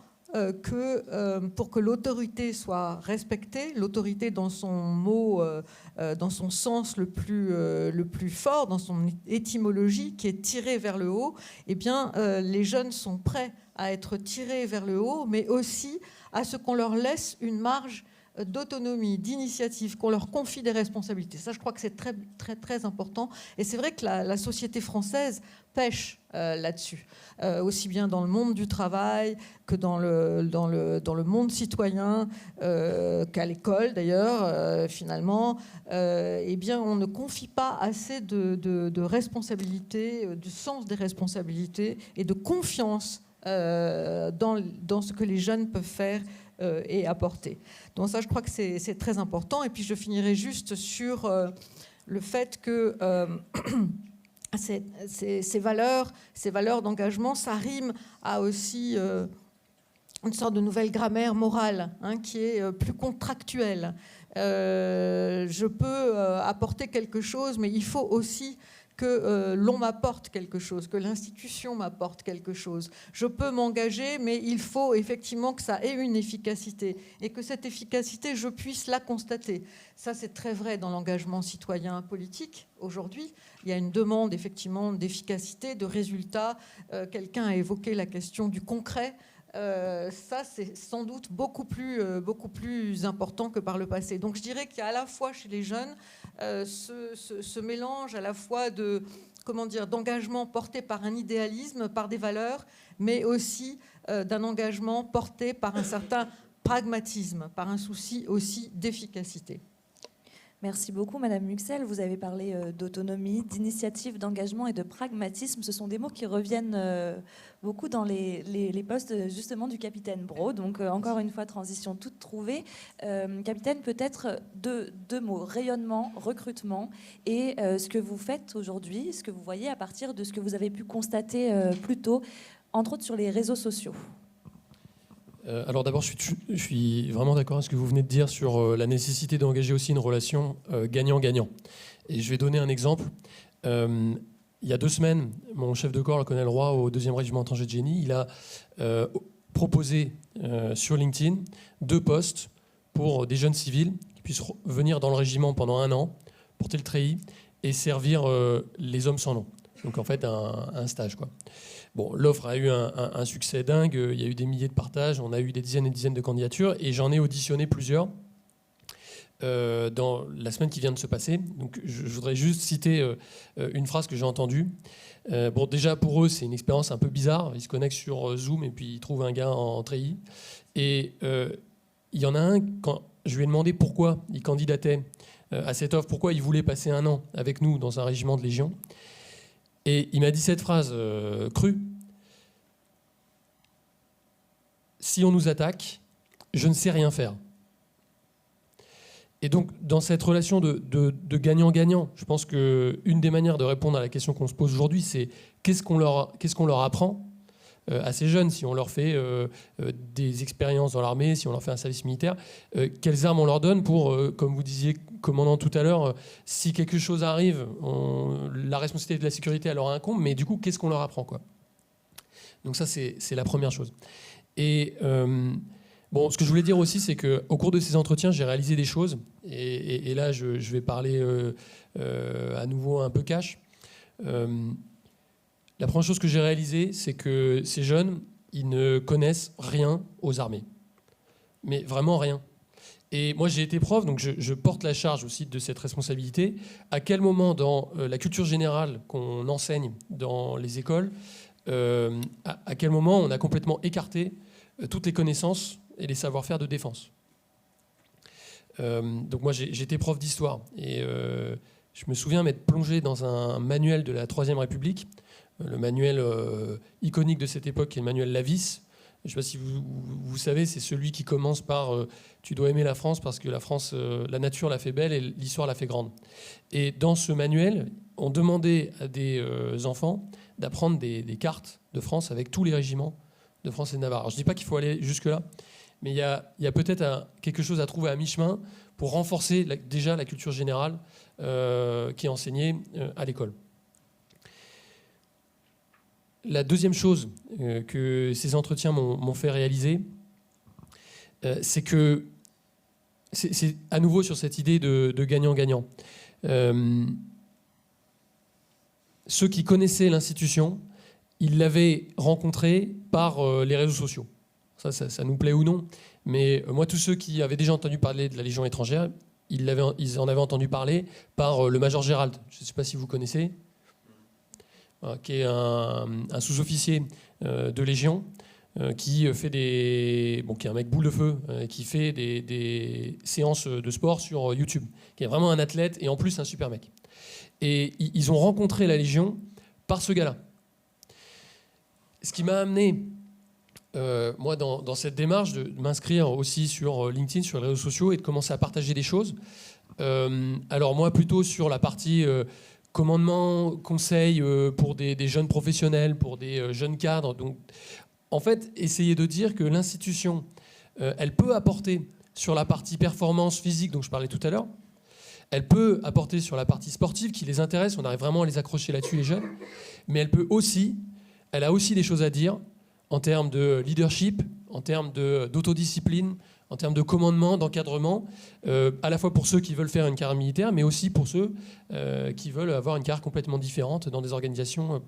pour que l'autorité soit respectée, l'autorité dans son mot, dans son sens le plus fort, dans son étymologie qui est tirée vers le haut, eh bien, les jeunes sont prêts à être tirés vers le haut, mais aussi à ce qu'on leur laisse une marge d'autonomie, d'initiative, qu'on leur confie des responsabilités. Ça, je crois que c'est très, très, très important. Et c'est vrai que la société française pêche là-dessus, aussi bien dans le monde du travail que dans le monde citoyen, qu'à l'école d'ailleurs, finalement. Eh bien, on ne confie pas assez de responsabilités, du sens des responsabilités et de confiance dans ce que les jeunes peuvent faire et apporter. Donc ça, je crois que c'est très important. Et puis je finirai juste sur le fait que ces valeurs d'engagement, ça rime à aussi une sorte de nouvelle grammaire morale qui est plus contractuelle. Je peux apporter quelque chose, mais il faut aussi que l'on m'apporte quelque chose, que l'institution m'apporte quelque chose. Je peux m'engager, mais il faut effectivement que ça ait une efficacité et que cette efficacité, je puisse la constater. Ça, c'est très vrai dans l'engagement citoyen politique. Aujourd'hui, il y a une demande effectivement d'efficacité, de résultats. Quelqu'un a évoqué la question du concret. Ça, c'est sans doute beaucoup plus important que par le passé. Donc je dirais qu'il y a à la fois chez les jeunes ce mélange à la fois d'engagement porté par un idéalisme, par des valeurs, mais aussi d'un engagement porté par un certain pragmatisme, par un souci aussi d'efficacité. Merci beaucoup, Madame Muxel. Vous avez parlé d'autonomie, d'initiative, d'engagement et de pragmatisme. Ce sont des mots qui reviennent beaucoup dans les postes justement du capitaine Braud. Donc encore une fois, transition toute trouvée. Capitaine, peut-être deux mots, rayonnement, recrutement et ce que vous faites aujourd'hui, ce que vous voyez à partir de ce que vous avez pu constater plus tôt, entre autres sur les réseaux sociaux. Alors d'abord, je suis vraiment d'accord avec ce que vous venez de dire sur la nécessité d'engager aussi une relation gagnant-gagnant. Et je vais donner un exemple. Il y a 2 semaines, mon chef de corps, le colonel Roy, au 2e régiment étranger de génie, il a proposé sur LinkedIn 2 postes pour des jeunes civils qui puissent venir dans le régiment pendant 1 an, porter le treillis et servir les hommes sans nom. Donc en fait, un stage, quoi. Bon, l'offre a eu un succès dingue, il y a eu des milliers de partages, on a eu des dizaines et des dizaines de candidatures, et j'en ai auditionné plusieurs dans la semaine qui vient de se passer. Donc je voudrais juste citer une phrase que j'ai entendue. Bon, déjà pour eux, c'est une expérience un peu bizarre, ils se connectent sur Zoom et puis ils trouvent un gars en treillis. Et il y en a un, quand je lui ai demandé pourquoi il candidatait à cette offre, pourquoi il voulait passer 1 an avec nous dans un régiment de Légion. Et il m'a dit cette phrase crue. Si on nous attaque, je ne sais rien faire. Et donc, dans cette relation de gagnant-gagnant, je pense qu'une des manières de répondre à la question qu'on se pose aujourd'hui, c'est qu'est-ce qu'on leur apprend à ces jeunes, si on leur fait des expériences dans l'armée, si on leur fait un service militaire, quelles armes on leur donne pour, comme vous disiez, commandant tout à l'heure, si quelque chose arrive, la responsabilité de la sécurité leur incombe, mais du coup, qu'est-ce qu'on leur apprend, quoi. Donc ça, c'est la première chose. Et bon, ce que je voulais dire aussi, c'est qu'au cours de ces entretiens, j'ai réalisé des choses, et là, je vais parler à nouveau un peu cash. La première chose que j'ai réalisée, c'est que ces jeunes, ils ne connaissent rien aux armées. Mais vraiment rien. Et moi, j'ai été prof, donc je porte la charge aussi de cette responsabilité. À quel moment dans la culture générale qu'on enseigne dans les écoles, à quel moment on a complètement écarté toutes les connaissances et les savoir-faire de défense. Donc moi, j'étais prof d'histoire et je me souviens m'être plongé dans un manuel de la Troisième République, le manuel iconique de cette époque, qui est le manuel Lavis. Je ne sais pas si vous savez, c'est celui qui commence par tu dois aimer la France parce que la France, la nature l'a fait belle et l'histoire l'a fait grande. Et dans ce manuel, on demandait à des enfants d'apprendre des cartes de France avec tous les régiments de France et de Navarre. Alors, je ne dis pas qu'il faut aller jusque-là, mais il y a peut-être quelque chose à trouver à mi-chemin pour renforcer déjà la culture générale qui est enseignée à l'école. La deuxième chose que ces entretiens m'ont fait réaliser, c'est que c'est à nouveau sur cette idée de gagnant-gagnant. Ceux qui connaissaient l'institution, ils l'avaient rencontrée par les réseaux sociaux. Ça nous plaît ou non, mais moi, tous ceux qui avaient déjà entendu parler de la Légion étrangère, ils en avaient entendu parler par le Major Gérald. Je ne sais pas si vous connaissez, qui est un sous-officier de Légion, qui est un mec boule de feu, qui fait des séances de sport sur YouTube, qui est vraiment un athlète et en plus un super mec. Et ils ont rencontré la Légion par ce gars-là. Ce qui m'a amené, moi, dans cette démarche de m'inscrire aussi sur LinkedIn, sur les réseaux sociaux et de commencer à partager des choses. Alors moi, plutôt sur la partie commandement, conseil pour des jeunes professionnels, pour des jeunes cadres. Donc, en fait, essayer de dire que l'institution, elle peut apporter sur la partie performance physique dont je parlais tout à l'heure. Elle peut apporter sur la partie sportive qui les intéresse. On arrive vraiment à les accrocher là-dessus, les jeunes. Mais elle a aussi des choses à dire en termes de leadership, en termes d'autodiscipline, en termes de commandement, d'encadrement, à la fois pour ceux qui veulent faire une carrière militaire, mais aussi pour ceux qui veulent avoir une carrière complètement différente dans des organisations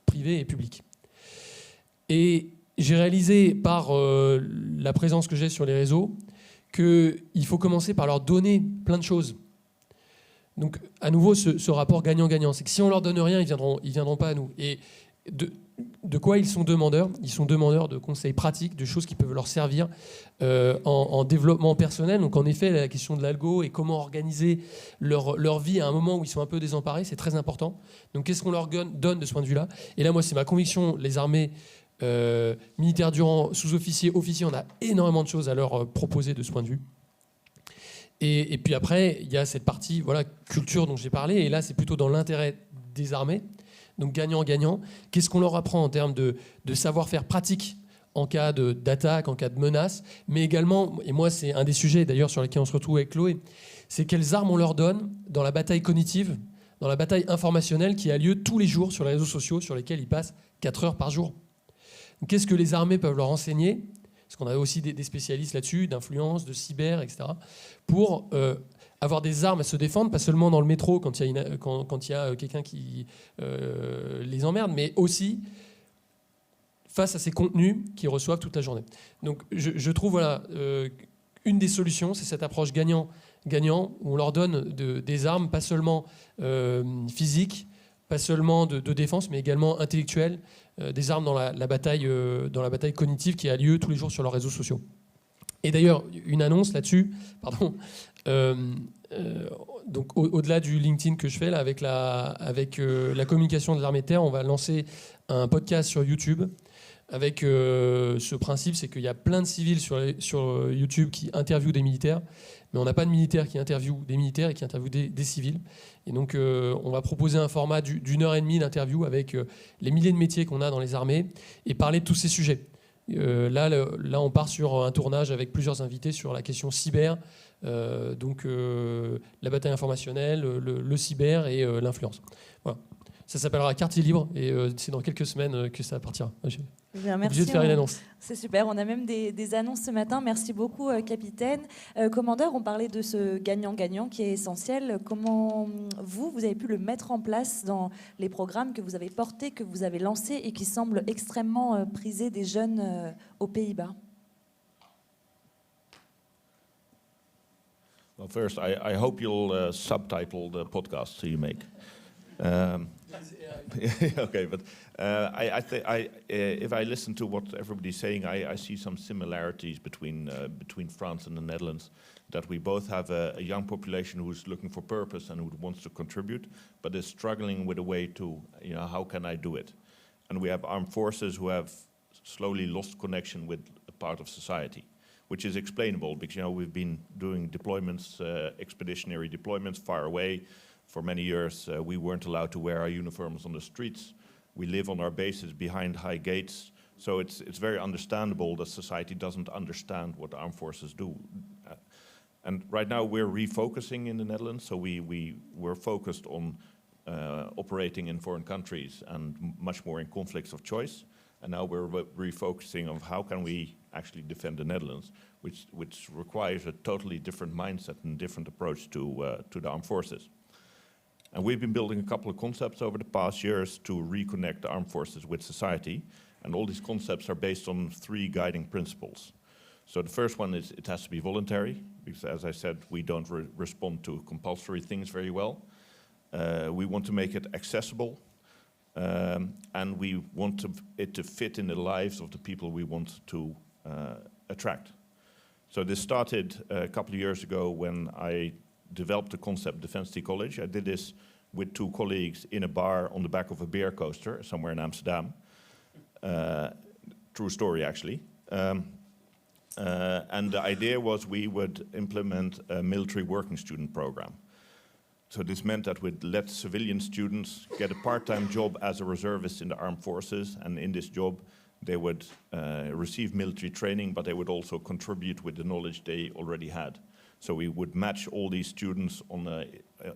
privées et publiques. Et j'ai réalisé par la présence que j'ai sur les réseaux qu'il faut commencer par leur donner plein de choses. Donc, à nouveau, ce rapport gagnant-gagnant, c'est que si on leur donne rien, ils viendront pas à nous. Et de quoi ils sont demandeurs? Ils sont demandeurs de conseils pratiques, de choses qui peuvent leur servir en développement personnel. Donc en effet, la question de l'algo et comment organiser leur vie à un moment où ils sont un peu désemparés, c'est très important. Donc qu'est-ce qu'on leur donne de ce point de vue-là? Et là, moi, c'est ma conviction, les armées militaires du rang, sous-officiers, officiers, on a énormément de choses à leur proposer de ce point de vue. Et puis après, il y a cette partie culture dont j'ai parlé, et là, c'est plutôt dans l'intérêt des armées. Donc gagnant-gagnant. Qu'est-ce qu'on leur apprend en termes de savoir-faire pratique en cas d'attaque, en cas de menace, mais également, et moi c'est un des sujets d'ailleurs sur lesquels on se retrouve avec Chloé, c'est quelles armes on leur donne dans la bataille cognitive, dans la bataille informationnelle qui a lieu tous les jours sur les réseaux sociaux sur lesquels ils passent 4 heures par jour. Qu'est-ce que les armées peuvent leur enseigner? Parce qu'on a aussi des spécialistes là-dessus, d'influence, de cyber, etc., pour avoir des armes à se défendre, pas seulement dans le métro quand il y a quelqu'un qui les emmerde, mais aussi face à ces contenus qu'ils reçoivent toute la journée. Donc je trouve une des solutions, c'est cette approche gagnant-gagnant, où on leur donne des armes, pas seulement physiques, pas seulement de défense, mais également intellectuelles, des armes dans la bataille cognitive qui a lieu tous les jours sur leurs réseaux sociaux. Et d'ailleurs, une annonce là-dessus, pardon. Donc au-delà du LinkedIn que je fais là, avec la communication de l'armée de terre, on va lancer un podcast sur YouTube avec ce principe, c'est qu'il y a plein de civils sur YouTube qui interviewent des militaires, mais on n'a pas de militaires qui interviewent des militaires et qui interviewent des civils. Et donc on va proposer un format d'1h30 d'interview avec les milliers de métiers qu'on a dans les armées et parler de tous ces sujets. Là, on part sur un tournage avec plusieurs invités sur la question cyber, donc la bataille informationnelle, le cyber et l'influence. Voilà. Ça s'appellera Quartier Libre et c'est dans quelques semaines que ça partira. J'ai obligé de faire une annonce. C'est super, on a même des annonces ce matin. Merci beaucoup, capitaine. Commandeur, on parlait de ce gagnant-gagnant qui est essentiel. Comment vous avez pu le mettre en place dans les programmes que vous avez portés, que vous avez lancés et qui semblent extrêmement prisés des jeunes aux Pays-Bas? Well, first, I hope you'll subtitle the podcast you make. Okay, but if I listen to what everybody's saying, I see some similarities between France and the Netherlands. That we both have a young population who's looking for purpose and who wants to contribute, but is struggling with a way to, how can I do it? And we have armed forces who have slowly lost connection with a part of society, which is explainable because we've been doing deployments, expeditionary deployments far away. For many years, we weren't allowed to wear our uniforms on the streets. We live on our bases behind high gates. So it's very understandable that society doesn't understand what armed forces do. And right now we're refocusing in the Netherlands. So we're focused on operating in foreign countries and much more in conflicts of choice. And now we're refocusing on how can we actually defend the Netherlands, which requires a totally different mindset and different approach to the armed forces. And we've been building a couple of concepts over the past years to reconnect the armed forces with society. And all these concepts are based on 3 guiding principles. So the first one is it has to be voluntary, because as I said, we don't respond to compulsory things very well. We want to make it accessible, and we want it to fit in the lives of the people we want to attract. So this started a couple of years ago when I developed the concept Defence Tea College. I did this with 2 colleagues in a bar on the back of a beer coaster somewhere in Amsterdam. True story, actually. And the idea was we would implement a military working student program. So this meant that we'd let civilian students get a part-time job as a reservist in the armed forces, and in this job they would receive military training, but they would also contribute with the knowledge they already had. So we would match all these students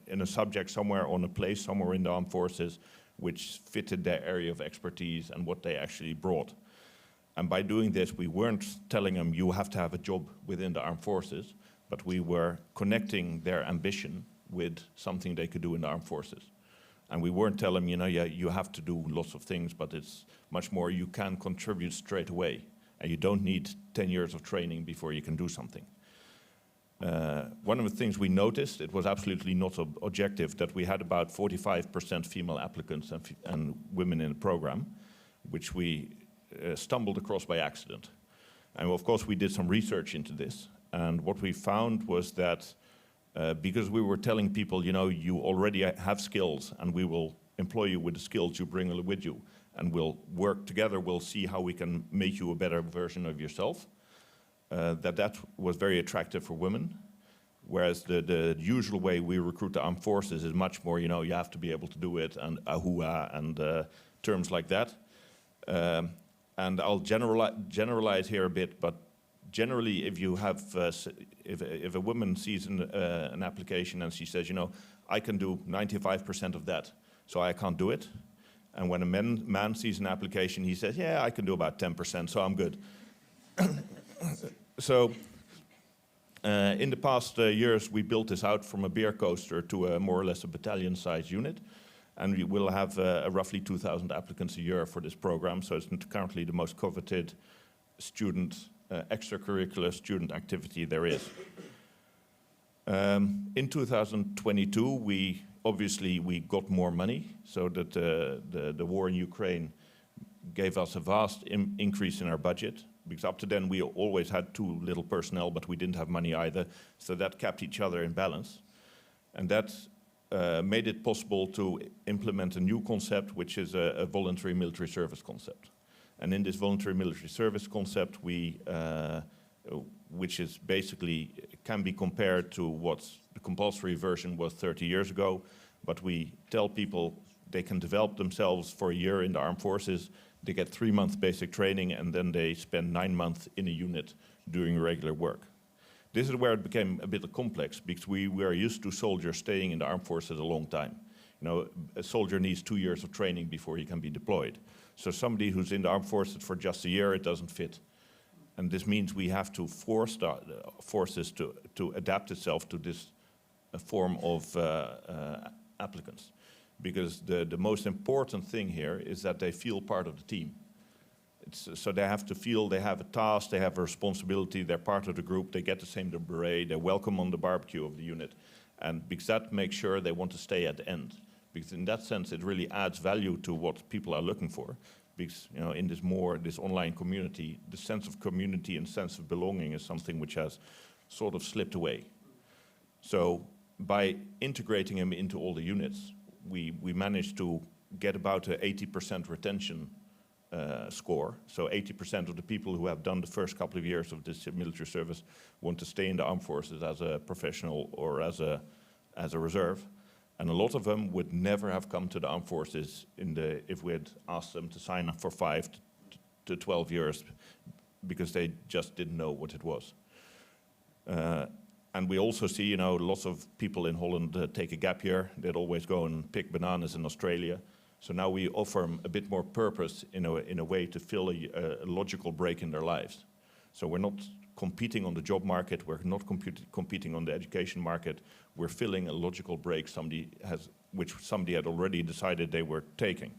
in a subject somewhere, on a place somewhere in the armed forces, which fitted their area of expertise and what they actually brought. And by doing this, we weren't telling them you have to have a job within the armed forces, but we were connecting their ambition with something they could do in the armed forces. And we weren't telling them, you have to do lots of things, but it's much more you can contribute straight away. And you don't need 10 years of training before you can do something. One of the things we noticed, it was absolutely not objective, that we had about 45% female applicants and women in the program, which we stumbled across by accident. And of course we did some research into this, and what we found was that because we were telling people, you already have skills and we will employ you with the skills you bring with you, and we'll work together, we'll see how we can make you a better version of yourself, that was very attractive for women. Whereas the usual way we recruit the armed forces is much more, you have to be able to do it, and ahua, and terms like that. And I'll generalize here a bit, but generally, if you have, if a woman sees an application and she says, I can do 95% of that, so I can't do it. And when a man sees an application, he says, yeah, I can do about 10%, so I'm good. So in the past years, we built this out from a beer coaster to a more or less a battalion-sized unit. And we will have roughly 2,000 applicants a year for this program. So it's currently the most coveted student, extracurricular student activity there is. In 2022, we got more money, so that the war in Ukraine gave us a vast increase in our budget. Because up to then we always had too little personnel, but we didn't have money either. So that kept each other in balance. And that made it possible to implement a new concept, which is a voluntary military service concept. And in this voluntary military service concept, which is basically can be compared to what the compulsory version was 30 years ago, but we tell people they can develop themselves for a year in the armed forces, they get 3 months basic training, and then they spend 9 months in a unit doing regular work. This is where it became a bit complex, because we were used to soldiers staying in the armed forces a long time. A soldier needs 2 years of training before he can be deployed. So somebody who's in the armed forces for just a year, it doesn't fit. And this means we have to force the forces to adapt itself to this form of applicants. Because the most important thing here is that they feel part of the team. So they have to feel they have a task, they have a responsibility, they're part of the group, they get the same beret, they're welcome on the barbecue of the unit. And because that makes sure they want to stay at the end. Because in that sense, it really adds value to what people are looking for. Because in this online community, the sense of community and sense of belonging is something which has sort of slipped away. So by integrating them into all the units, we managed to get about an 80% retention score. So 80% of the people who have done the first couple of years of this military service want to stay in the armed forces as a professional or as a reserve. And a lot of them would never have come to the armed forces if we had asked them to sign up for 5 to 12 years because they just didn't know what it was. And we also see, lots of people in Holland take a gap year. They'd always go and pick bananas in Australia. So now we offer them a bit more purpose in a way to fill a logical break in their lives. So we're not competing on the job market, we're not competing on the education market, we're filling a logical break which somebody had already decided they were taking.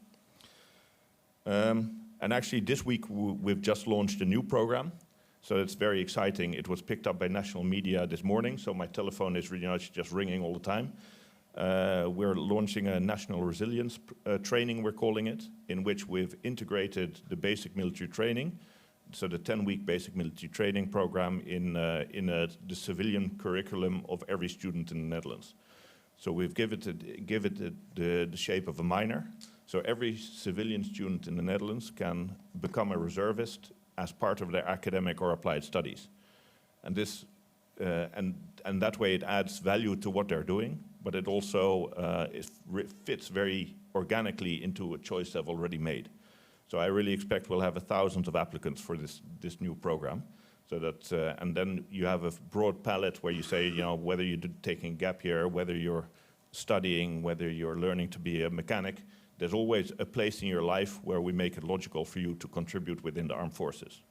And actually this week we've just launched a new program. So it's very exciting. It was picked up by national media this morning, so my telephone is really just ringing all the time. We're launching a national resilience training, we're calling it, in which we've integrated the basic military training, so the 10-week basic military training program in the civilian curriculum of every student in the Netherlands. So we've give it the shape of a minor. So every civilian student in the Netherlands can become a reservist as part of their academic or applied studies. And this and that way it adds value to what they're doing, but it also fits very organically into a choice they've already made. So I really expect we'll have 1,000 of applicants for this new program. So that and then you have a broad palette where you say, whether you're taking a gap year, whether you're studying, whether you're learning to be a mechanic, there's always a place in your life where we make it logical for you to contribute within the armed forces.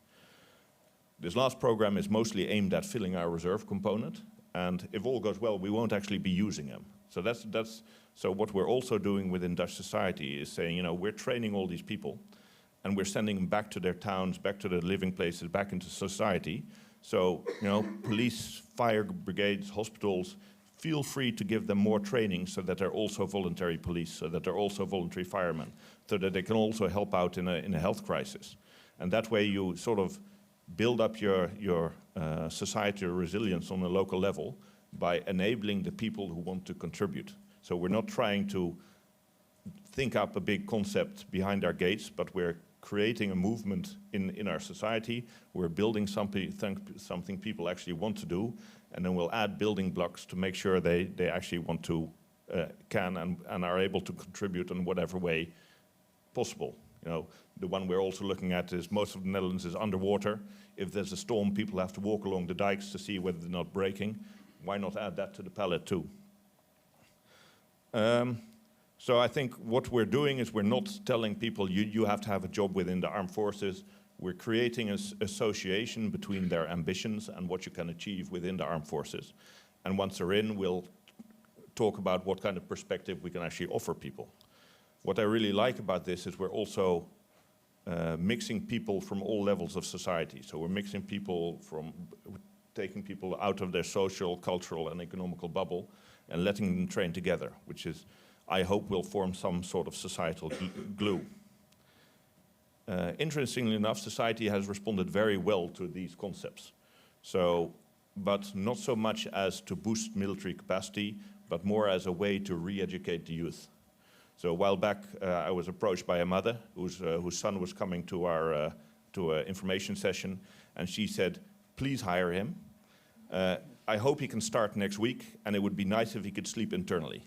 This last program is mostly aimed at filling our reserve component, and if all goes well, we won't actually be using them. So so what we're also doing within Dutch society is saying, we're training all these people, and we're sending them back to their towns, back to their living places, back into society. So, police, fire brigades, hospitals, feel free to give them more training so that they're also voluntary police, so that they're also voluntary firemen, so that they can also help out in a health crisis. And that way you sort of build up your societal resilience on a local level by enabling the people who want to contribute. So we're not trying to think up a big concept behind our gates, but we're creating a movement in our society. We're building something people actually want to do, and then we'll add building blocks to make sure they actually want to, can and are able to contribute in whatever way possible. The one we're also looking at is most of the Netherlands is underwater. If there's a storm, people have to walk along the dikes to see whether they're not breaking. Why not add that to the palette too? So I think what we're doing is we're not telling people you have to have a job within the armed forces. We're creating an association between their ambitions and what you can achieve within the armed forces. And once they're in, we'll talk about what kind of perspective we can actually offer people. What I really like about this is we're also mixing people from all levels of society. So we're mixing people taking people out of their social, cultural, and economical bubble and letting them train together, which is, I hope, will form some sort of societal glue. Interestingly enough, society has responded very well to these concepts. But not so much as to boost military capacity, but more as a way to re-educate the youth. So a while back, I was approached by a mother whose son was coming to our information session, and she said, "Please hire him. I hope he can start next week, and it would be nice if he could sleep internally."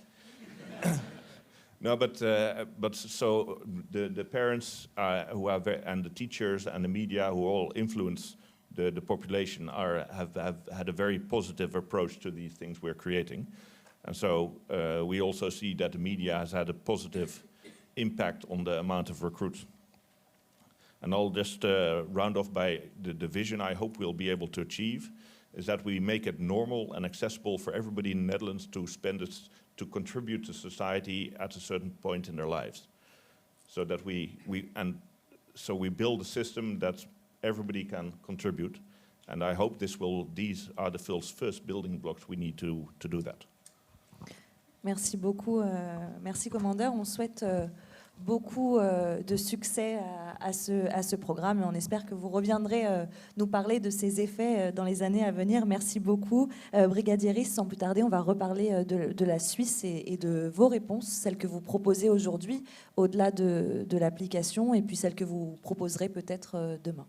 No, but so the parents who are and the teachers and the media who all influence the population have had a very positive approach to these things we're creating. And so we also see that the media has had a positive impact on the amount of recruits. And I'll just round off by the vision I hope we'll be able to achieve is that we make it normal and accessible for everybody in the Netherlands to contribute to society at a certain point in their lives. So that so we build a system that everybody can contribute. And I hope these are the first building blocks we need to do that. Merci beaucoup. Merci, commandeur. On souhaite beaucoup de succès à ce programme et on espère que vous reviendrez nous parler de ses effets dans les années à venir. Merci beaucoup. Brigadier Ries, sans plus tarder, on va reparler de la Suisse et de vos réponses, celles que vous proposez aujourd'hui, au-delà de l'application, et puis celles que vous proposerez peut-être demain.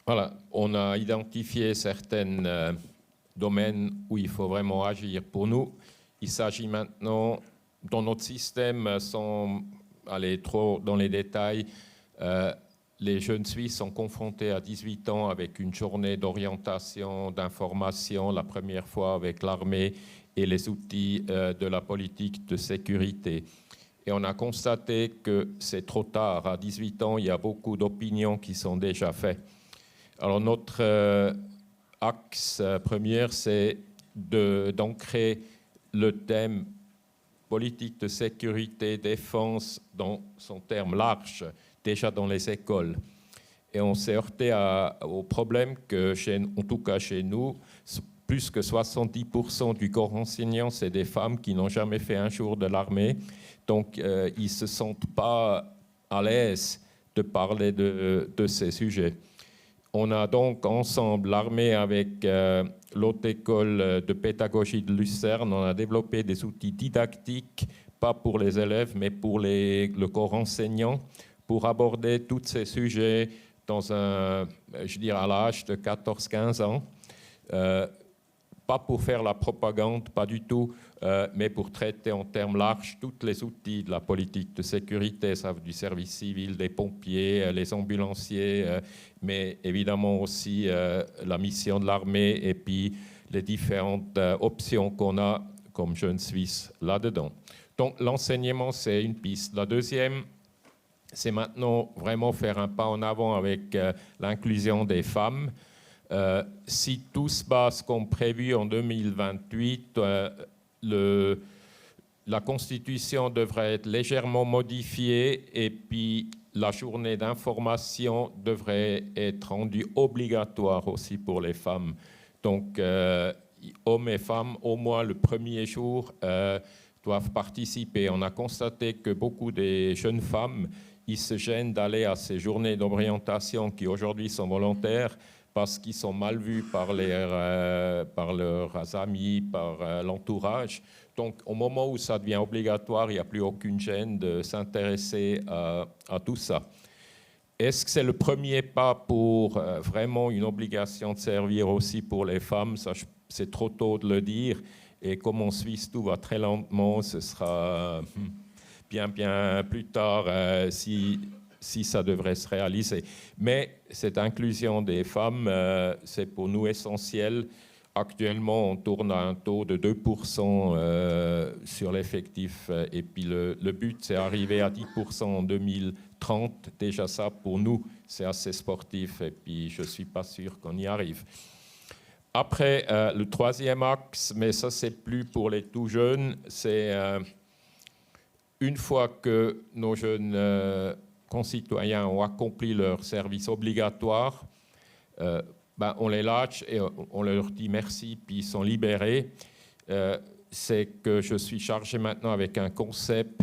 Voilà, on a identifié certains domaines où il faut vraiment agir. Pour nous, il s'agit maintenant, dans notre système, sans aller trop dans les détails, les jeunes Suisses sont confrontés à 18 ans avec une journée d'orientation, d'information, la première fois avec l'armée et les outils de la politique de sécurité. Et on a constaté que c'est trop tard. À 18 ans, il y a beaucoup d'opinions qui sont déjà faites. Alors notre axe premier, c'est d'ancrer le thème politique de sécurité, défense dans son terme large, déjà dans les écoles. Et on s'est heurté au problème que, en tout cas chez nous, plus que 70% du corps enseignant, c'est des femmes qui n'ont jamais fait un jour de l'armée. Donc, ils ne se sentent pas à l'aise de parler de ces sujets. On a donc ensemble, l'armée avec l'Haute École de pédagogie de Lucerne, on a développé des outils didactiques, pas pour les élèves, mais pour le corps enseignant, pour aborder tous ces sujets à l'âge de 14-15 ans. Pas pour faire la propagande, pas du tout, mais pour traiter en termes larges tous les outils de la politique de sécurité, ça du service civil, des pompiers, les ambulanciers, mais évidemment aussi la mission de l'armée et puis les différentes options qu'on a comme jeunes Suisses là-dedans. Donc l'enseignement, c'est une piste. La deuxième, c'est maintenant vraiment faire un pas en avant avec l'inclusion des femmes. Si tout se passe comme prévu en 2028, la Constitution devrait être légèrement modifiée et puis la journée d'information devrait être rendue obligatoire aussi pour les femmes. Donc, hommes et femmes, au moins le premier jour, doivent participer. On a constaté que beaucoup des jeunes femmes, ils se gênent d'aller à ces journées d'orientation qui aujourd'hui sont volontaires, parce qu'ils sont mal vus par leurs amis, par l'entourage. Donc, au moment où ça devient obligatoire, il n'y a plus aucune gêne de s'intéresser à tout ça. Est-ce que c'est le premier pas pour vraiment une obligation de servir aussi pour les femmes? Ça, c'est trop tôt de le dire. Et comme en Suisse, tout va très lentement, ce sera bien plus tard si ça devrait se réaliser. Mais cette inclusion des femmes, c'est pour nous essentiel. Actuellement, on tourne à un taux de 2% sur l'effectif. Et puis le but, c'est d'arriver à 10% en 2030. Déjà ça, pour nous, c'est assez sportif. Et puis, je ne suis pas sûr qu'on y arrive. Après, le troisième axe, mais ça, c'est plus pour les tout jeunes, c'est une fois que nos jeunes concitoyens ont accompli leur service obligatoire, on les lâche et on leur dit merci, puis ils sont libérés. C'est que je suis chargé maintenant avec un concept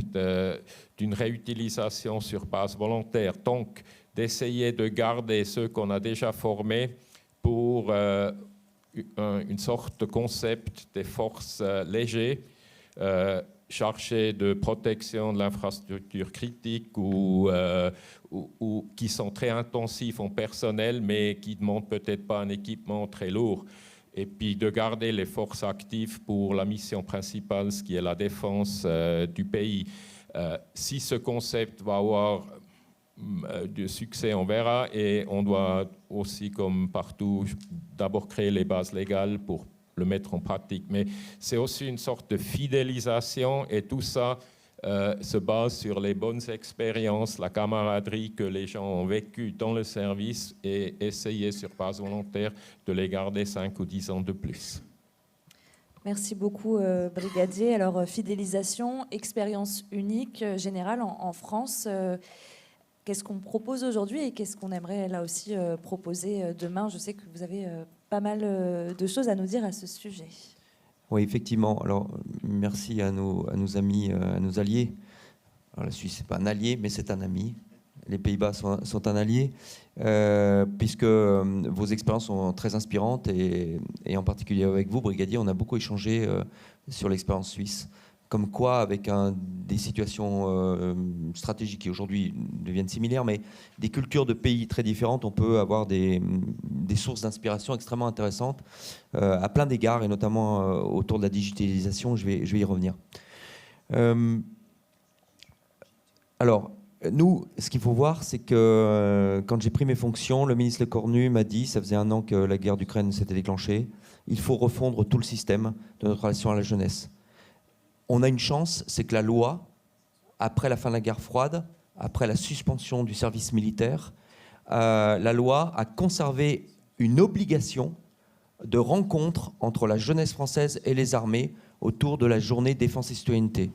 d'une réutilisation sur base volontaire. Donc, d'essayer de garder ceux qu'on a déjà formés pour une sorte de concept des forces légers, chargés de protection de l'infrastructure critique ou qui sont très intensifs en personnel, mais qui ne demandent peut-être pas un équipement très lourd. Et puis de garder les forces actives pour la mission principale, ce qui est la défense du pays. Si ce concept va avoir du succès, on verra, et on doit aussi, comme partout, d'abord créer les bases légales pour le mettre en pratique. Mais c'est aussi une sorte de fidélisation, et tout ça se base sur les bonnes expériences, la camaraderie que les gens ont vécues dans le service, et essayer sur base volontaire de les garder 5 ou 10 ans de plus. Merci beaucoup, brigadier. Alors, fidélisation, expérience unique, générale en France. qu'est-ce qu'on propose aujourd'hui et qu'est-ce qu'on aimerait là aussi proposer demain. Je sais que vous avez pas mal de choses à nous dire à ce sujet. Oui, effectivement. Alors, merci à nos amis, à nos alliés. Alors, la Suisse, ce n'est pas un allié, mais c'est un ami. Les Pays-Bas sont un allié, puisque vos expériences sont très inspirantes et en particulier avec vous, Brigadier, on a beaucoup échangé sur l'expérience suisse. Comme quoi, avec des situations stratégiques qui aujourd'hui deviennent similaires, mais des cultures de pays très différentes, on peut avoir des sources d'inspiration extrêmement intéressantes à plein d'égards, et notamment autour de la digitalisation. Je vais y revenir. Alors, nous, ce qu'il faut voir, c'est que quand j'ai pris mes fonctions, le ministre Lecornu m'a dit, ça faisait 1 an que la guerre d'Ukraine s'était déclenchée, il faut refondre tout le système de notre relation à la jeunesse. On a une chance, c'est que la loi, après la fin de la guerre froide, après la suspension du service militaire, la loi a conservé une obligation de rencontre entre la jeunesse française et les armées autour de la journée défense et citoyenneté.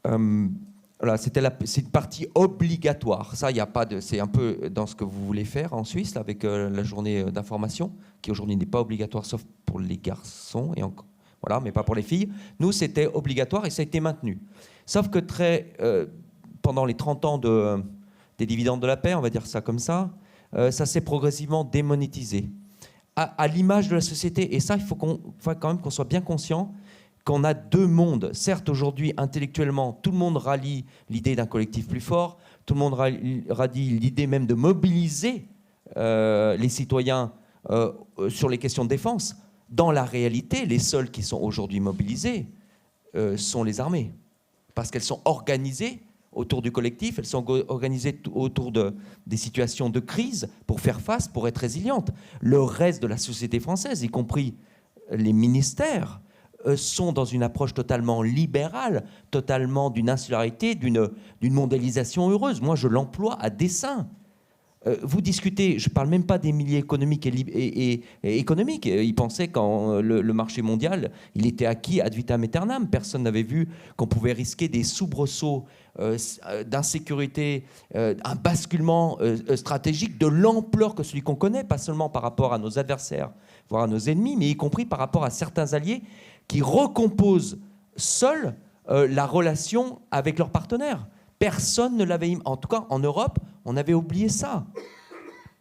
Voilà, c'est une partie obligatoire. Ça, y a pas de, c'est un peu dans ce que vous voulez faire en Suisse, là, avec la journée d'information, qui aujourd'hui n'est pas obligatoire, sauf pour les garçons, et encore. Voilà, mais pas pour les filles. Nous, c'était obligatoire et ça a été maintenu. Sauf que pendant les 30 ans des dividendes de la paix, on va dire ça comme ça s'est progressivement démonétisé. À l'image de la société, et ça, il faut quand même qu'on soit bien conscient qu'on a 2 mondes. Certes, aujourd'hui, intellectuellement, tout le monde rallie l'idée d'un collectif plus fort, tout le monde rallie l'idée même de mobiliser les citoyens sur les questions de défense. Dans la réalité, les seuls qui sont aujourd'hui mobilisés sont les armées. Parce qu'elles sont organisées autour du collectif, elles sont organisées autour des situations de crise pour faire face, pour être résilientes. Le reste de la société française, y compris les ministères, sont dans une approche totalement libérale, totalement d'une insularité, d'une mondialisation heureuse. Moi, je l'emploie à dessein. Vous discutez, je ne parle même pas des milieux économiques et économiques. Ils pensaient quand le marché mondial, il était acquis ad vitam aeternam. Personne n'avait vu qu'on pouvait risquer des soubresauts d'insécurité, un basculement stratégique de l'ampleur que celui qu'on connaît, pas seulement par rapport à nos adversaires, voire à nos ennemis, mais y compris par rapport à certains alliés qui recomposent seuls la relation avec leurs partenaires. Personne ne l'avait... En tout cas, en Europe, on avait oublié ça.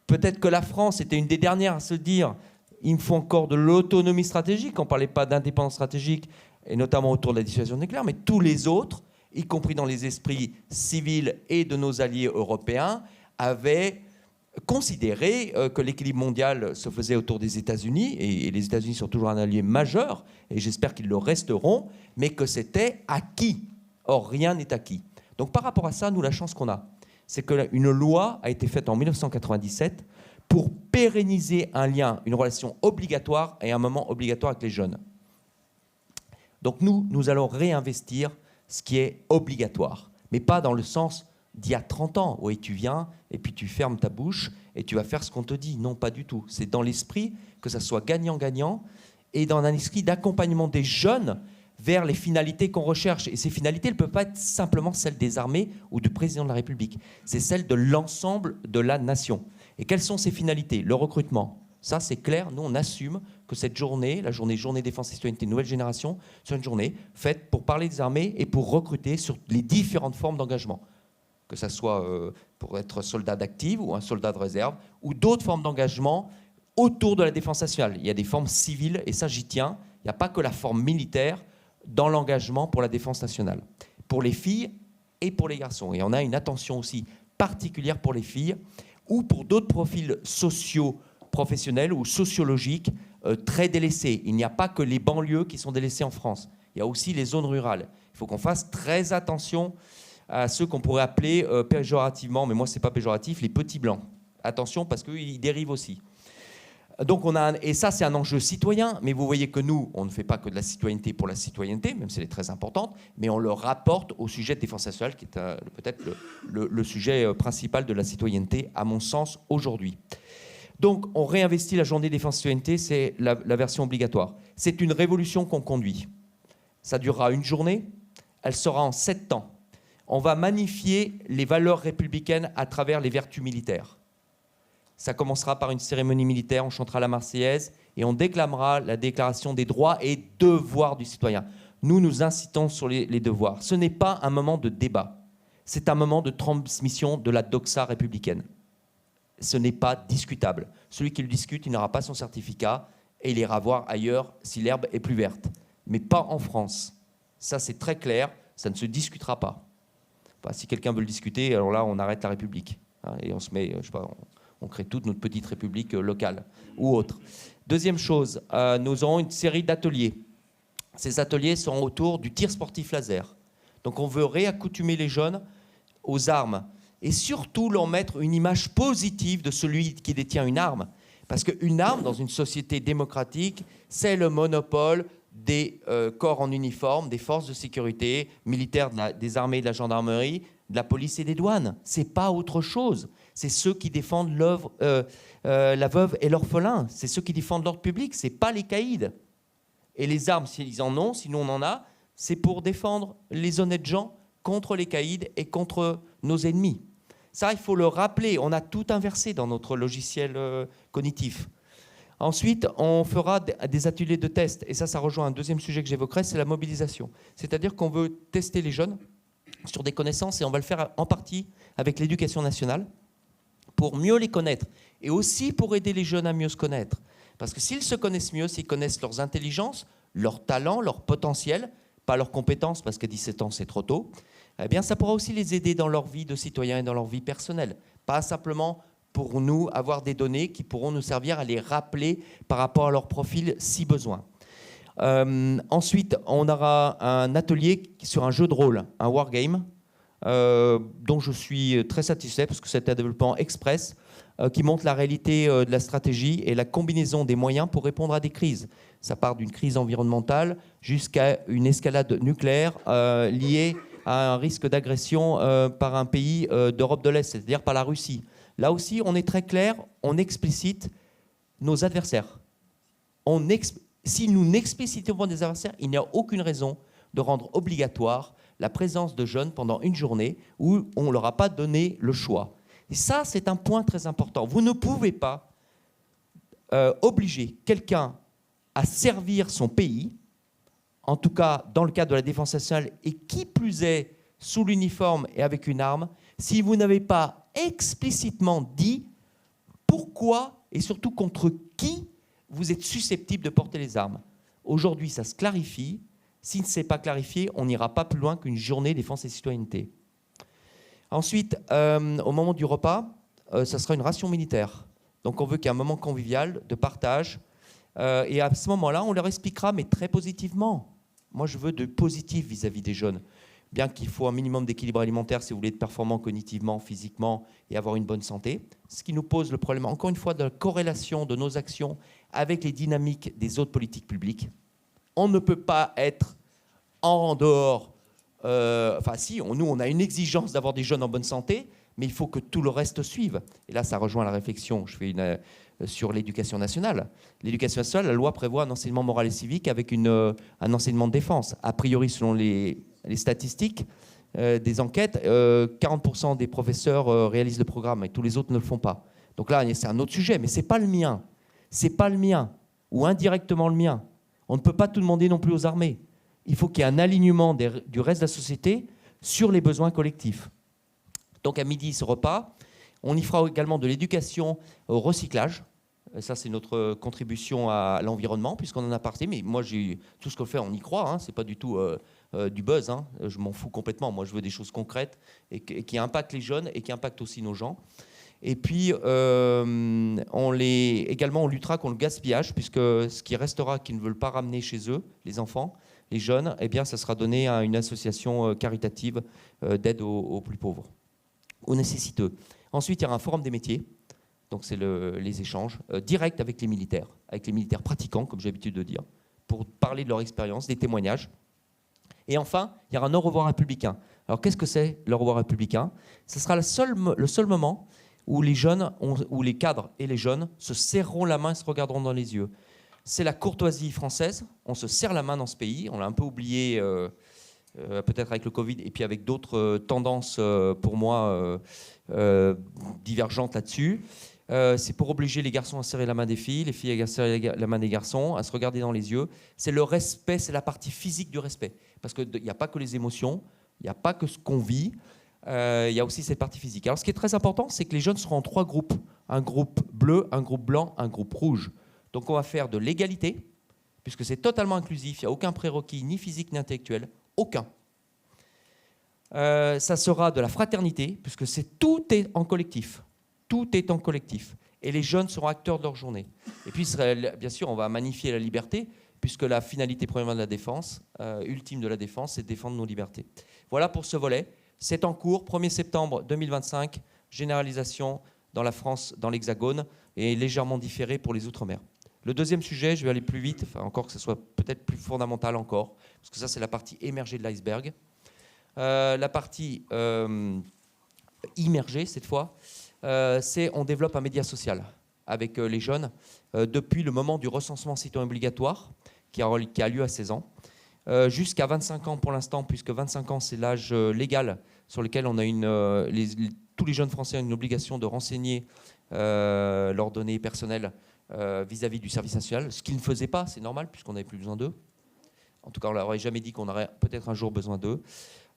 Peut-être que la France était une des dernières à se dire il me faut encore de l'autonomie stratégique. On ne parlait pas d'indépendance stratégique, et notamment autour de la dissuasion nucléaire, mais tous les autres, y compris dans les esprits civils et de nos alliés européens, avaient considéré que l'équilibre mondial se faisait autour des États-Unis, et les États-Unis sont toujours un allié majeur, et j'espère qu'ils le resteront, mais que c'était acquis. Or, rien n'est acquis. Donc par rapport à ça, nous, la chance qu'on a, c'est qu'une loi a été faite en 1997 pour pérenniser un lien, une relation obligatoire et un moment obligatoire avec les jeunes. Donc nous allons réinvestir ce qui est obligatoire, mais pas dans le sens d'il y a 30 ans, où tu viens et puis tu fermes ta bouche et tu vas faire ce qu'on te dit. Non, pas du tout. C'est dans l'esprit que ça soit gagnant-gagnant et dans un esprit d'accompagnement des jeunes vers les finalités qu'on recherche. Et ces finalités, elles ne peuvent pas être simplement celles des armées ou du président de la République. C'est celles de l'ensemble de la nation. Et quelles sont ces finalités? Le recrutement. Ça, c'est clair. Nous, on assume que cette journée, la journée défense et citoyenneté nouvelle génération, c'est une journée faite pour parler des armées et pour recruter sur les différentes formes d'engagement. Que ce soit pour être soldat d'active ou un soldat de réserve, ou d'autres formes d'engagement autour de la défense nationale. Il y a des formes civiles, et ça, j'y tiens. Il n'y a pas que la forme militaire dans l'engagement pour la défense nationale, pour les filles et pour les garçons. Et on a une attention aussi particulière pour les filles ou pour d'autres profils sociaux, professionnels ou sociologiques très délaissés. Il n'y a pas que les banlieues qui sont délaissées en France. Il y a aussi les zones rurales. Il faut qu'on fasse très attention à ceux qu'on pourrait appeler péjorativement, mais moi, ce n'est pas péjoratif, les petits blancs. Attention, parce qu'ils dérivent aussi. Donc et ça, c'est un enjeu citoyen, mais vous voyez que nous, on ne fait pas que de la citoyenneté pour la citoyenneté, même si elle est très importante, mais on le rapporte au sujet de défense nationale, qui est peut-être le sujet principal de la citoyenneté, à mon sens, aujourd'hui. Donc, on réinvestit la journée défense citoyenneté, c'est la version obligatoire. C'est une révolution qu'on conduit. Ça durera une journée, elle sera en 7 temps. on va magnifier les valeurs républicaines à travers les vertus militaires. Ça commencera par une cérémonie militaire, on chantera la Marseillaise et on déclamera la déclaration des droits et devoirs du citoyen. Nous incitons sur les devoirs. Ce n'est pas un moment de débat, c'est un moment de transmission de la doxa républicaine. Ce n'est pas discutable. Celui qui le discute, il n'aura pas son certificat et il ira voir ailleurs si l'herbe est plus verte. Mais pas en France. Ça, c'est très clair, ça ne se discutera pas. Enfin, si quelqu'un veut le discuter, alors là, on arrête la République. Hein, et on se met, je sais pas, on crée toute notre petite République locale ou autre. Deuxième chose, nous aurons une série d'ateliers. Ces ateliers seront autour du tir sportif laser. Donc on veut réaccoutumer les jeunes aux armes et surtout leur mettre une image positive de celui qui détient une arme. Parce qu'une arme, dans une société démocratique, c'est le monopole des corps en uniforme, des forces de sécurité, militaires des armées, de la gendarmerie, de la police et des douanes. Ce n'est pas autre chose. C'est ceux qui défendent la veuve et l'orphelin. C'est ceux qui défendent l'ordre public. Ce n'est pas les caïds. Et les armes, s'ils en ont, si nous on en a, c'est pour défendre les honnêtes gens contre les caïds et contre nos ennemis. Ça, il faut le rappeler. On a tout inversé dans notre logiciel cognitif. Ensuite, on fera des ateliers de test. Et ça rejoint un deuxième sujet que j'évoquerai, c'est la mobilisation. C'est-à-dire qu'on veut tester les jeunes sur des connaissances et on va le faire en partie avec l'éducation nationale pour mieux les connaître et aussi pour aider les jeunes à mieux se connaître. Parce que s'ils se connaissent mieux, s'ils connaissent leurs intelligences, leurs talents, leur potentiel, pas leurs compétences, parce qu'à 17 ans, c'est trop tôt, eh bien, ça pourra aussi les aider dans leur vie de citoyen et dans leur vie personnelle. Pas simplement pour nous avoir des données qui pourront nous servir à les rappeler par rapport à leur profil si besoin. Ensuite, on aura un atelier sur un jeu de rôle, un wargame, dont je suis très satisfait parce que c'est un développement express qui montre la réalité de la stratégie et la combinaison des moyens pour répondre à des crises. Ça part d'une crise environnementale jusqu'à une escalade nucléaire liée à un risque d'agression par un pays d'Europe de l'Est, c'est-à-dire par la Russie. Là aussi, on est très clair, on explicite nos adversaires. Si nous n'explicitons pas des adversaires, il n'y a aucune raison de rendre obligatoire la présence de jeunes pendant une journée où on ne leur a pas donné le choix. Et ça, c'est un point très important. Vous ne pouvez pas obliger quelqu'un à servir son pays, en tout cas dans le cadre de la défense nationale, et qui plus est sous l'uniforme et avec une arme, si vous n'avez pas explicitement dit pourquoi et surtout contre qui vous êtes susceptible de porter les armes. Aujourd'hui, ça se clarifie. Si ce n'est pas clarifié, on n'ira pas plus loin qu'une journée défense et citoyenneté. Ensuite, au moment du repas, ça sera une ration militaire. Donc on veut qu'il y ait un moment convivial, de partage. Et à ce moment-là, on leur expliquera, mais très positivement. Moi, je veux de positif vis-à-vis des jeunes. Bien qu'il faut un minimum d'équilibre alimentaire si vous voulez être performant cognitivement, physiquement et avoir une bonne santé. Ce qui nous pose le problème, encore une fois, de la corrélation de nos actions avec les dynamiques des autres politiques publiques. On ne peut pas être en dehors. Nous, on a une exigence d'avoir des jeunes en bonne santé, mais il faut que tout le reste suive. Et là, ça rejoint la réflexion que je fais sur l'éducation nationale. L'éducation nationale, la loi prévoit un enseignement moral et civique avec un enseignement de défense. A priori, selon les statistiques des enquêtes, 40% des professeurs réalisent le programme et tous les autres ne le font pas. Donc là, c'est un autre sujet, mais ce n'est pas le mien. Ce n'est pas le mien, ou indirectement le mien. On ne peut pas tout demander non plus aux armées. Il faut qu'il y ait un alignement du reste de la société sur les besoins collectifs. Donc à midi, ce repas, on y fera également de l'éducation au recyclage. Ça, c'est notre contribution à l'environnement, puisqu'on en a parlé. Mais moi, tout ce qu'on fait, on y croit. Hein. Ce n'est pas du tout du buzz. Hein. Je m'en fous complètement. Moi, je veux des choses concrètes et qui impactent les jeunes et qui impactent aussi nos gens. Et puis, on luttera contre le gaspillage, puisque ce qui restera, qu'ils ne veulent pas ramener chez eux, les enfants, les jeunes, eh bien, ça sera donné à une association caritative d'aide aux plus pauvres, aux nécessiteux. Ensuite, il y aura un forum des métiers. Donc, c'est les échanges directs avec les militaires pratiquants, comme j'ai l'habitude de dire, pour parler de leur expérience, des témoignages. Et enfin, il y aura un au revoir républicain. Alors, qu'est-ce que c'est le au revoir républicain ? Ce sera le seul moment où les jeunes, où les cadres et les jeunes se serreront la main et se regarderont dans les yeux. C'est la courtoisie française. On se serre la main dans ce pays. On l'a un peu oublié peut-être avec le Covid, et puis avec d'autres tendances, pour moi, divergentes là-dessus. C'est pour obliger les garçons à serrer la main des filles, les filles à serrer la main des garçons, à se regarder dans les yeux. C'est le respect, c'est la partie physique du respect. Parce qu'il n'y a pas que les émotions, il n'y a pas que ce qu'on vit, il y a aussi cette partie physique. Alors ce qui est très important, c'est que les jeunes seront en 3 groupes. Un groupe bleu, un groupe blanc, un groupe rouge. Donc on va faire de l'égalité, puisque c'est totalement inclusif, il n'y a aucun prérequis, ni physique ni intellectuel, aucun. Ça sera de la fraternité, puisque tout est en collectif. Tout est en collectif. Et les jeunes seront acteurs de leur journée. Et puis, bien sûr, on va magnifier la liberté, puisque la finalité première de la défense, ultime de la défense, c'est de défendre nos libertés. Voilà pour ce volet. C'est en cours, 1er septembre 2025, généralisation dans la France, dans l'Hexagone, et légèrement différé pour les Outre-mer. Le deuxième sujet, je vais aller plus vite, enfin encore que ce soit peut-être plus fondamental encore, parce que ça c'est la partie émergée de l'iceberg. La partie immergée, cette fois, c'est on développe un média social avec les jeunes depuis le moment du recensement citoyen obligatoire qui a lieu à 16 ans, jusqu'à 25 ans pour l'instant, puisque 25 ans c'est l'âge légal sur lequel on a tous les jeunes Français ont une obligation de renseigner leurs données personnelles vis-à-vis du service national, ce qu'ils ne faisaient pas, c'est normal puisqu'on n'avait plus besoin d'eux. En tout cas, on leur aurait jamais dit qu'on aurait peut-être un jour besoin d'eux.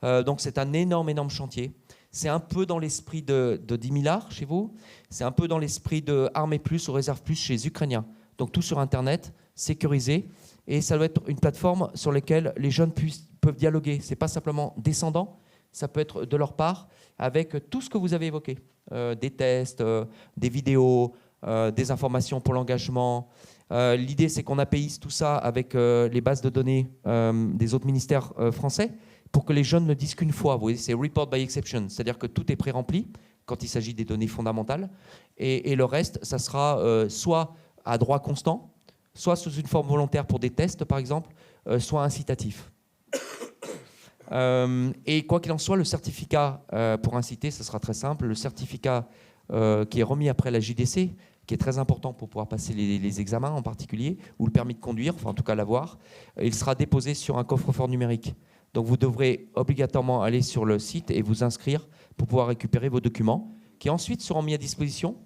Donc c'est un énorme chantier. C'est un peu dans l'esprit de 10 000 arts chez vous. C'est un peu dans l'esprit de Armée Plus ou Réserve Plus chez les Ukrainiens. Donc tout sur Internet, sécurisé. Et ça doit être une plateforme sur laquelle les jeunes peuvent dialoguer. Ce n'est pas simplement descendant, ça peut être de leur part avec tout ce que vous avez évoqué. Des tests, des vidéos, des informations pour l'engagement. L'idée, c'est qu'on appaïse tout ça avec les bases de données des autres ministères français pour que les jeunes ne disent qu'une fois. Vous voyez, c'est report by exception, c'est-à-dire que tout est pré-rempli quand il s'agit des données fondamentales. Et le reste, ça sera soit à droit constant, soit sous une forme volontaire pour des tests, par exemple, soit incitatif. Et quoi qu'il en soit, le certificat, pour inciter, ce sera très simple. Le certificat qui est remis après la JDC, qui est très important pour pouvoir passer les examens en particulier, ou le permis de conduire, enfin en tout cas l'avoir, il sera déposé sur un coffre-fort numérique. Donc vous devrez obligatoirement aller sur le site et vous inscrire pour pouvoir récupérer vos documents, qui ensuite seront mis à disposition,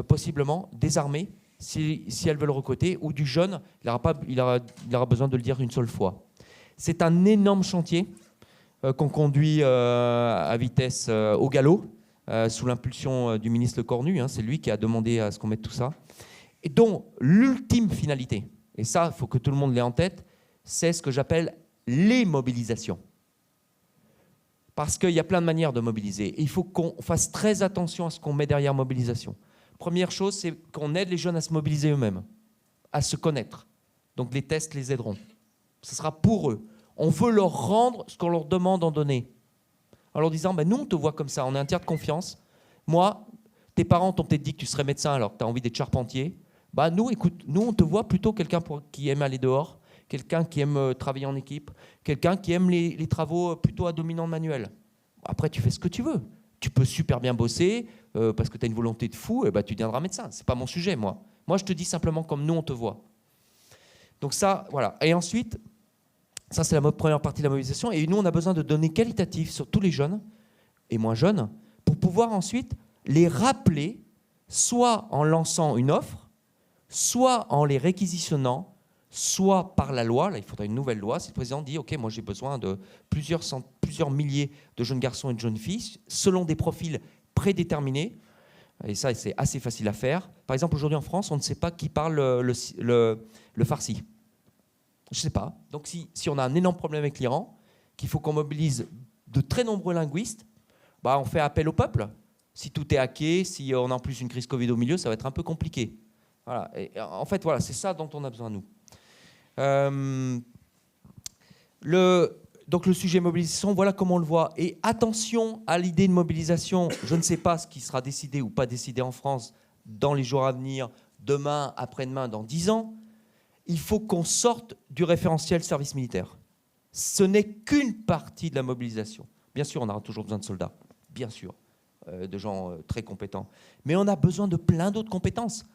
possiblement des armées, si elles veulent recruter, ou du jeune, il aura besoin de le dire une seule fois. C'est un énorme chantier qu'on conduit à vitesse au galop, sous l'impulsion du ministre Lecornu. C'est lui qui a demandé à ce qu'on mette tout ça. Et dont l'ultime finalité, et ça, il faut que tout le monde l'ait en tête, c'est ce que j'appelle les mobilisations. Parce qu'il y a plein de manières de mobiliser. Et il faut qu'on fasse très attention à ce qu'on met derrière mobilisation. Première chose, c'est qu'on aide les jeunes à se mobiliser eux-mêmes, à se connaître. Donc les tests les aideront. Ce sera pour eux. On veut leur rendre ce qu'on leur demande en donner. En leur disant, nous on te voit comme ça, on est un tiers de confiance. Moi, tes parents t'ont peut-être dit que tu serais médecin alors que tu as envie d'être charpentier. Nous, écoute, nous on te voit plutôt quelqu'un qui aime aller dehors, quelqu'un qui aime travailler en équipe, quelqu'un qui aime les travaux plutôt à dominante manuelle. Après, tu fais ce que tu veux. Tu peux super bien bosser parce que tu as une volonté de fou, et tu deviendras médecin. Ce n'est pas mon sujet, moi. Moi, je te dis simplement comme nous, on te voit. Donc ça, voilà. Et ensuite, ça, c'est la première partie de la mobilisation. Et nous, on a besoin de données qualitatives sur tous les jeunes et moins jeunes pour pouvoir ensuite les rappeler, soit en lançant une offre, soit en les réquisitionnant, soit par la loi. Là, il faudrait une nouvelle loi. Si le président dit « Ok, moi, j'ai besoin de plusieurs milliers de jeunes garçons et de jeunes filles, selon des profils prédéterminés », et ça, c'est assez facile à faire. Par exemple, aujourd'hui en France, on ne sait pas qui parle le farsi. Je ne sais pas. Donc, si on a un énorme problème avec l'Iran, qu'il faut qu'on mobilise de très nombreux linguistes, on fait appel au peuple. Si tout est hacké, si on a en plus une crise Covid au milieu, ça va être un peu compliqué. Voilà. Et en fait, voilà, c'est ça dont on a besoin, nous. Donc, le sujet mobilisation, voilà comment on le voit. Et attention à l'idée de mobilisation. Je ne sais pas ce qui sera décidé ou pas décidé en France dans les jours à venir, demain, après-demain, dans 10 ans. Il faut qu'on sorte du référentiel service militaire. Ce n'est qu'une partie de la mobilisation. Bien sûr, on aura toujours besoin de soldats, bien sûr, de gens très compétents. Mais on a besoin de plein d'autres compétences.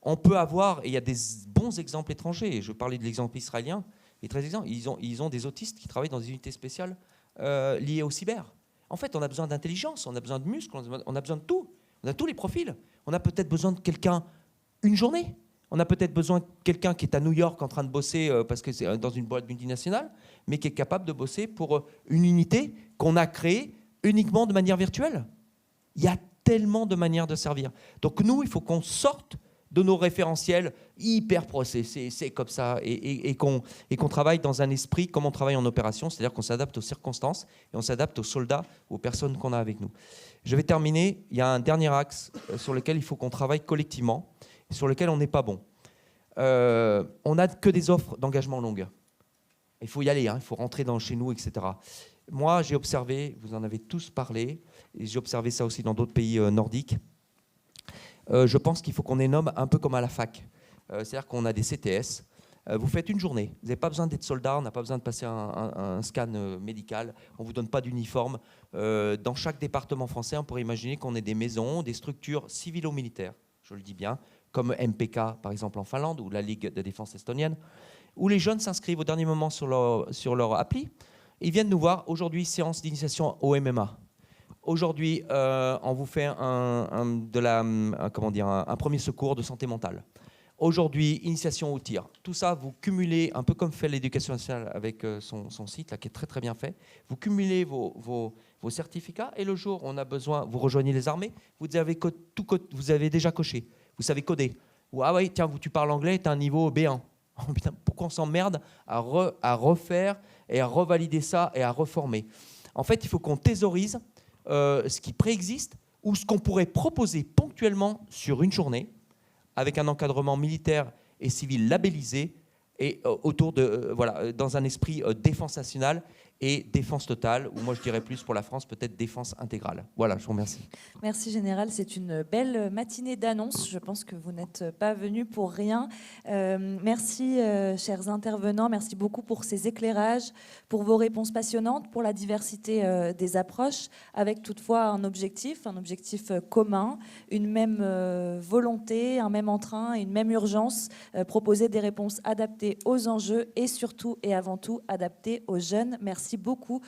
On peut avoir, et il y a des bons exemples étrangers, je parlais de l'exemple israélien, est très exigeant. Ils ont des autistes qui travaillent dans des unités spéciales liées au cyber. En fait, on a besoin d'intelligence, on a besoin de muscles, on a besoin de tout. On a tous les profils. On a peut-être besoin de quelqu'un une journée. On a peut-être besoin de quelqu'un qui est à New York en train de bosser parce que c'est dans une boîte multinationale, mais qui est capable de bosser pour une unité qu'on a créée uniquement de manière virtuelle. Il y a tellement de manières de servir. Donc nous, il faut qu'on sorte de nos référentiels hyper processés, c'est comme ça, et qu'on travaille dans un esprit comme on travaille en opération, c'est-à-dire qu'on s'adapte aux circonstances et on s'adapte aux soldats, aux personnes qu'on a avec nous. Je vais terminer. Il y a un dernier axe sur lequel il faut qu'on travaille collectivement, sur lequel on n'est pas bon. On n'a que des offres d'engagement longues. Il faut y aller, il faut rentrer chez nous, etc. Moi, j'ai observé, vous en avez tous parlé, et j'ai observé ça aussi dans d'autres pays nordiques. Je pense qu'il faut qu'on les nomme un peu comme à la fac. C'est-à-dire qu'on a des CTS. Vous faites une journée. Vous n'avez pas besoin d'être soldat, on n'a pas besoin de passer un scan médical. On ne vous donne pas d'uniforme. Dans chaque département français, on pourrait imaginer qu'on ait des maisons, des structures civilo-militaires, je le dis bien, comme MPK, par exemple, en Finlande, ou la Ligue de défense estonienne, où les jeunes s'inscrivent au dernier moment sur leur appli. Ils viennent nous voir. Aujourd'hui, séance d'initiation au MMA. Aujourd'hui, on vous fait un premier secours de santé mentale. Aujourd'hui, initiation au tir. Tout ça, vous cumulez, un peu comme fait l'Éducation nationale avec son site, là, qui est très très bien fait. Vous cumulez vos certificats et le jour où on a besoin, vous rejoignez les armées, vous avez déjà coché. Vous savez coder. Ou ah oui, tiens, tu parles anglais, tu as un niveau B1. Oh, putain, pourquoi on s'emmerde à refaire et à revalider ça et à reformer? En fait, il faut qu'on thésaurise ce qui préexiste ou ce qu'on pourrait proposer ponctuellement sur une journée avec un encadrement militaire et civil labellisé et autour de dans un esprit défense nationale et défense totale, ou moi je dirais plus pour la France, peut-être défense intégrale. Voilà, je vous remercie. Merci Général, c'est une belle matinée d'annonce. Je pense que vous n'êtes pas venus pour rien. Merci chers intervenants, merci beaucoup pour ces éclairages, pour vos réponses passionnantes, pour la diversité des approches, avec toutefois un objectif commun, une même volonté, un même entrain, une même urgence, proposer des réponses adaptées aux enjeux et surtout et avant tout adaptées aux jeunes. Merci beaucoup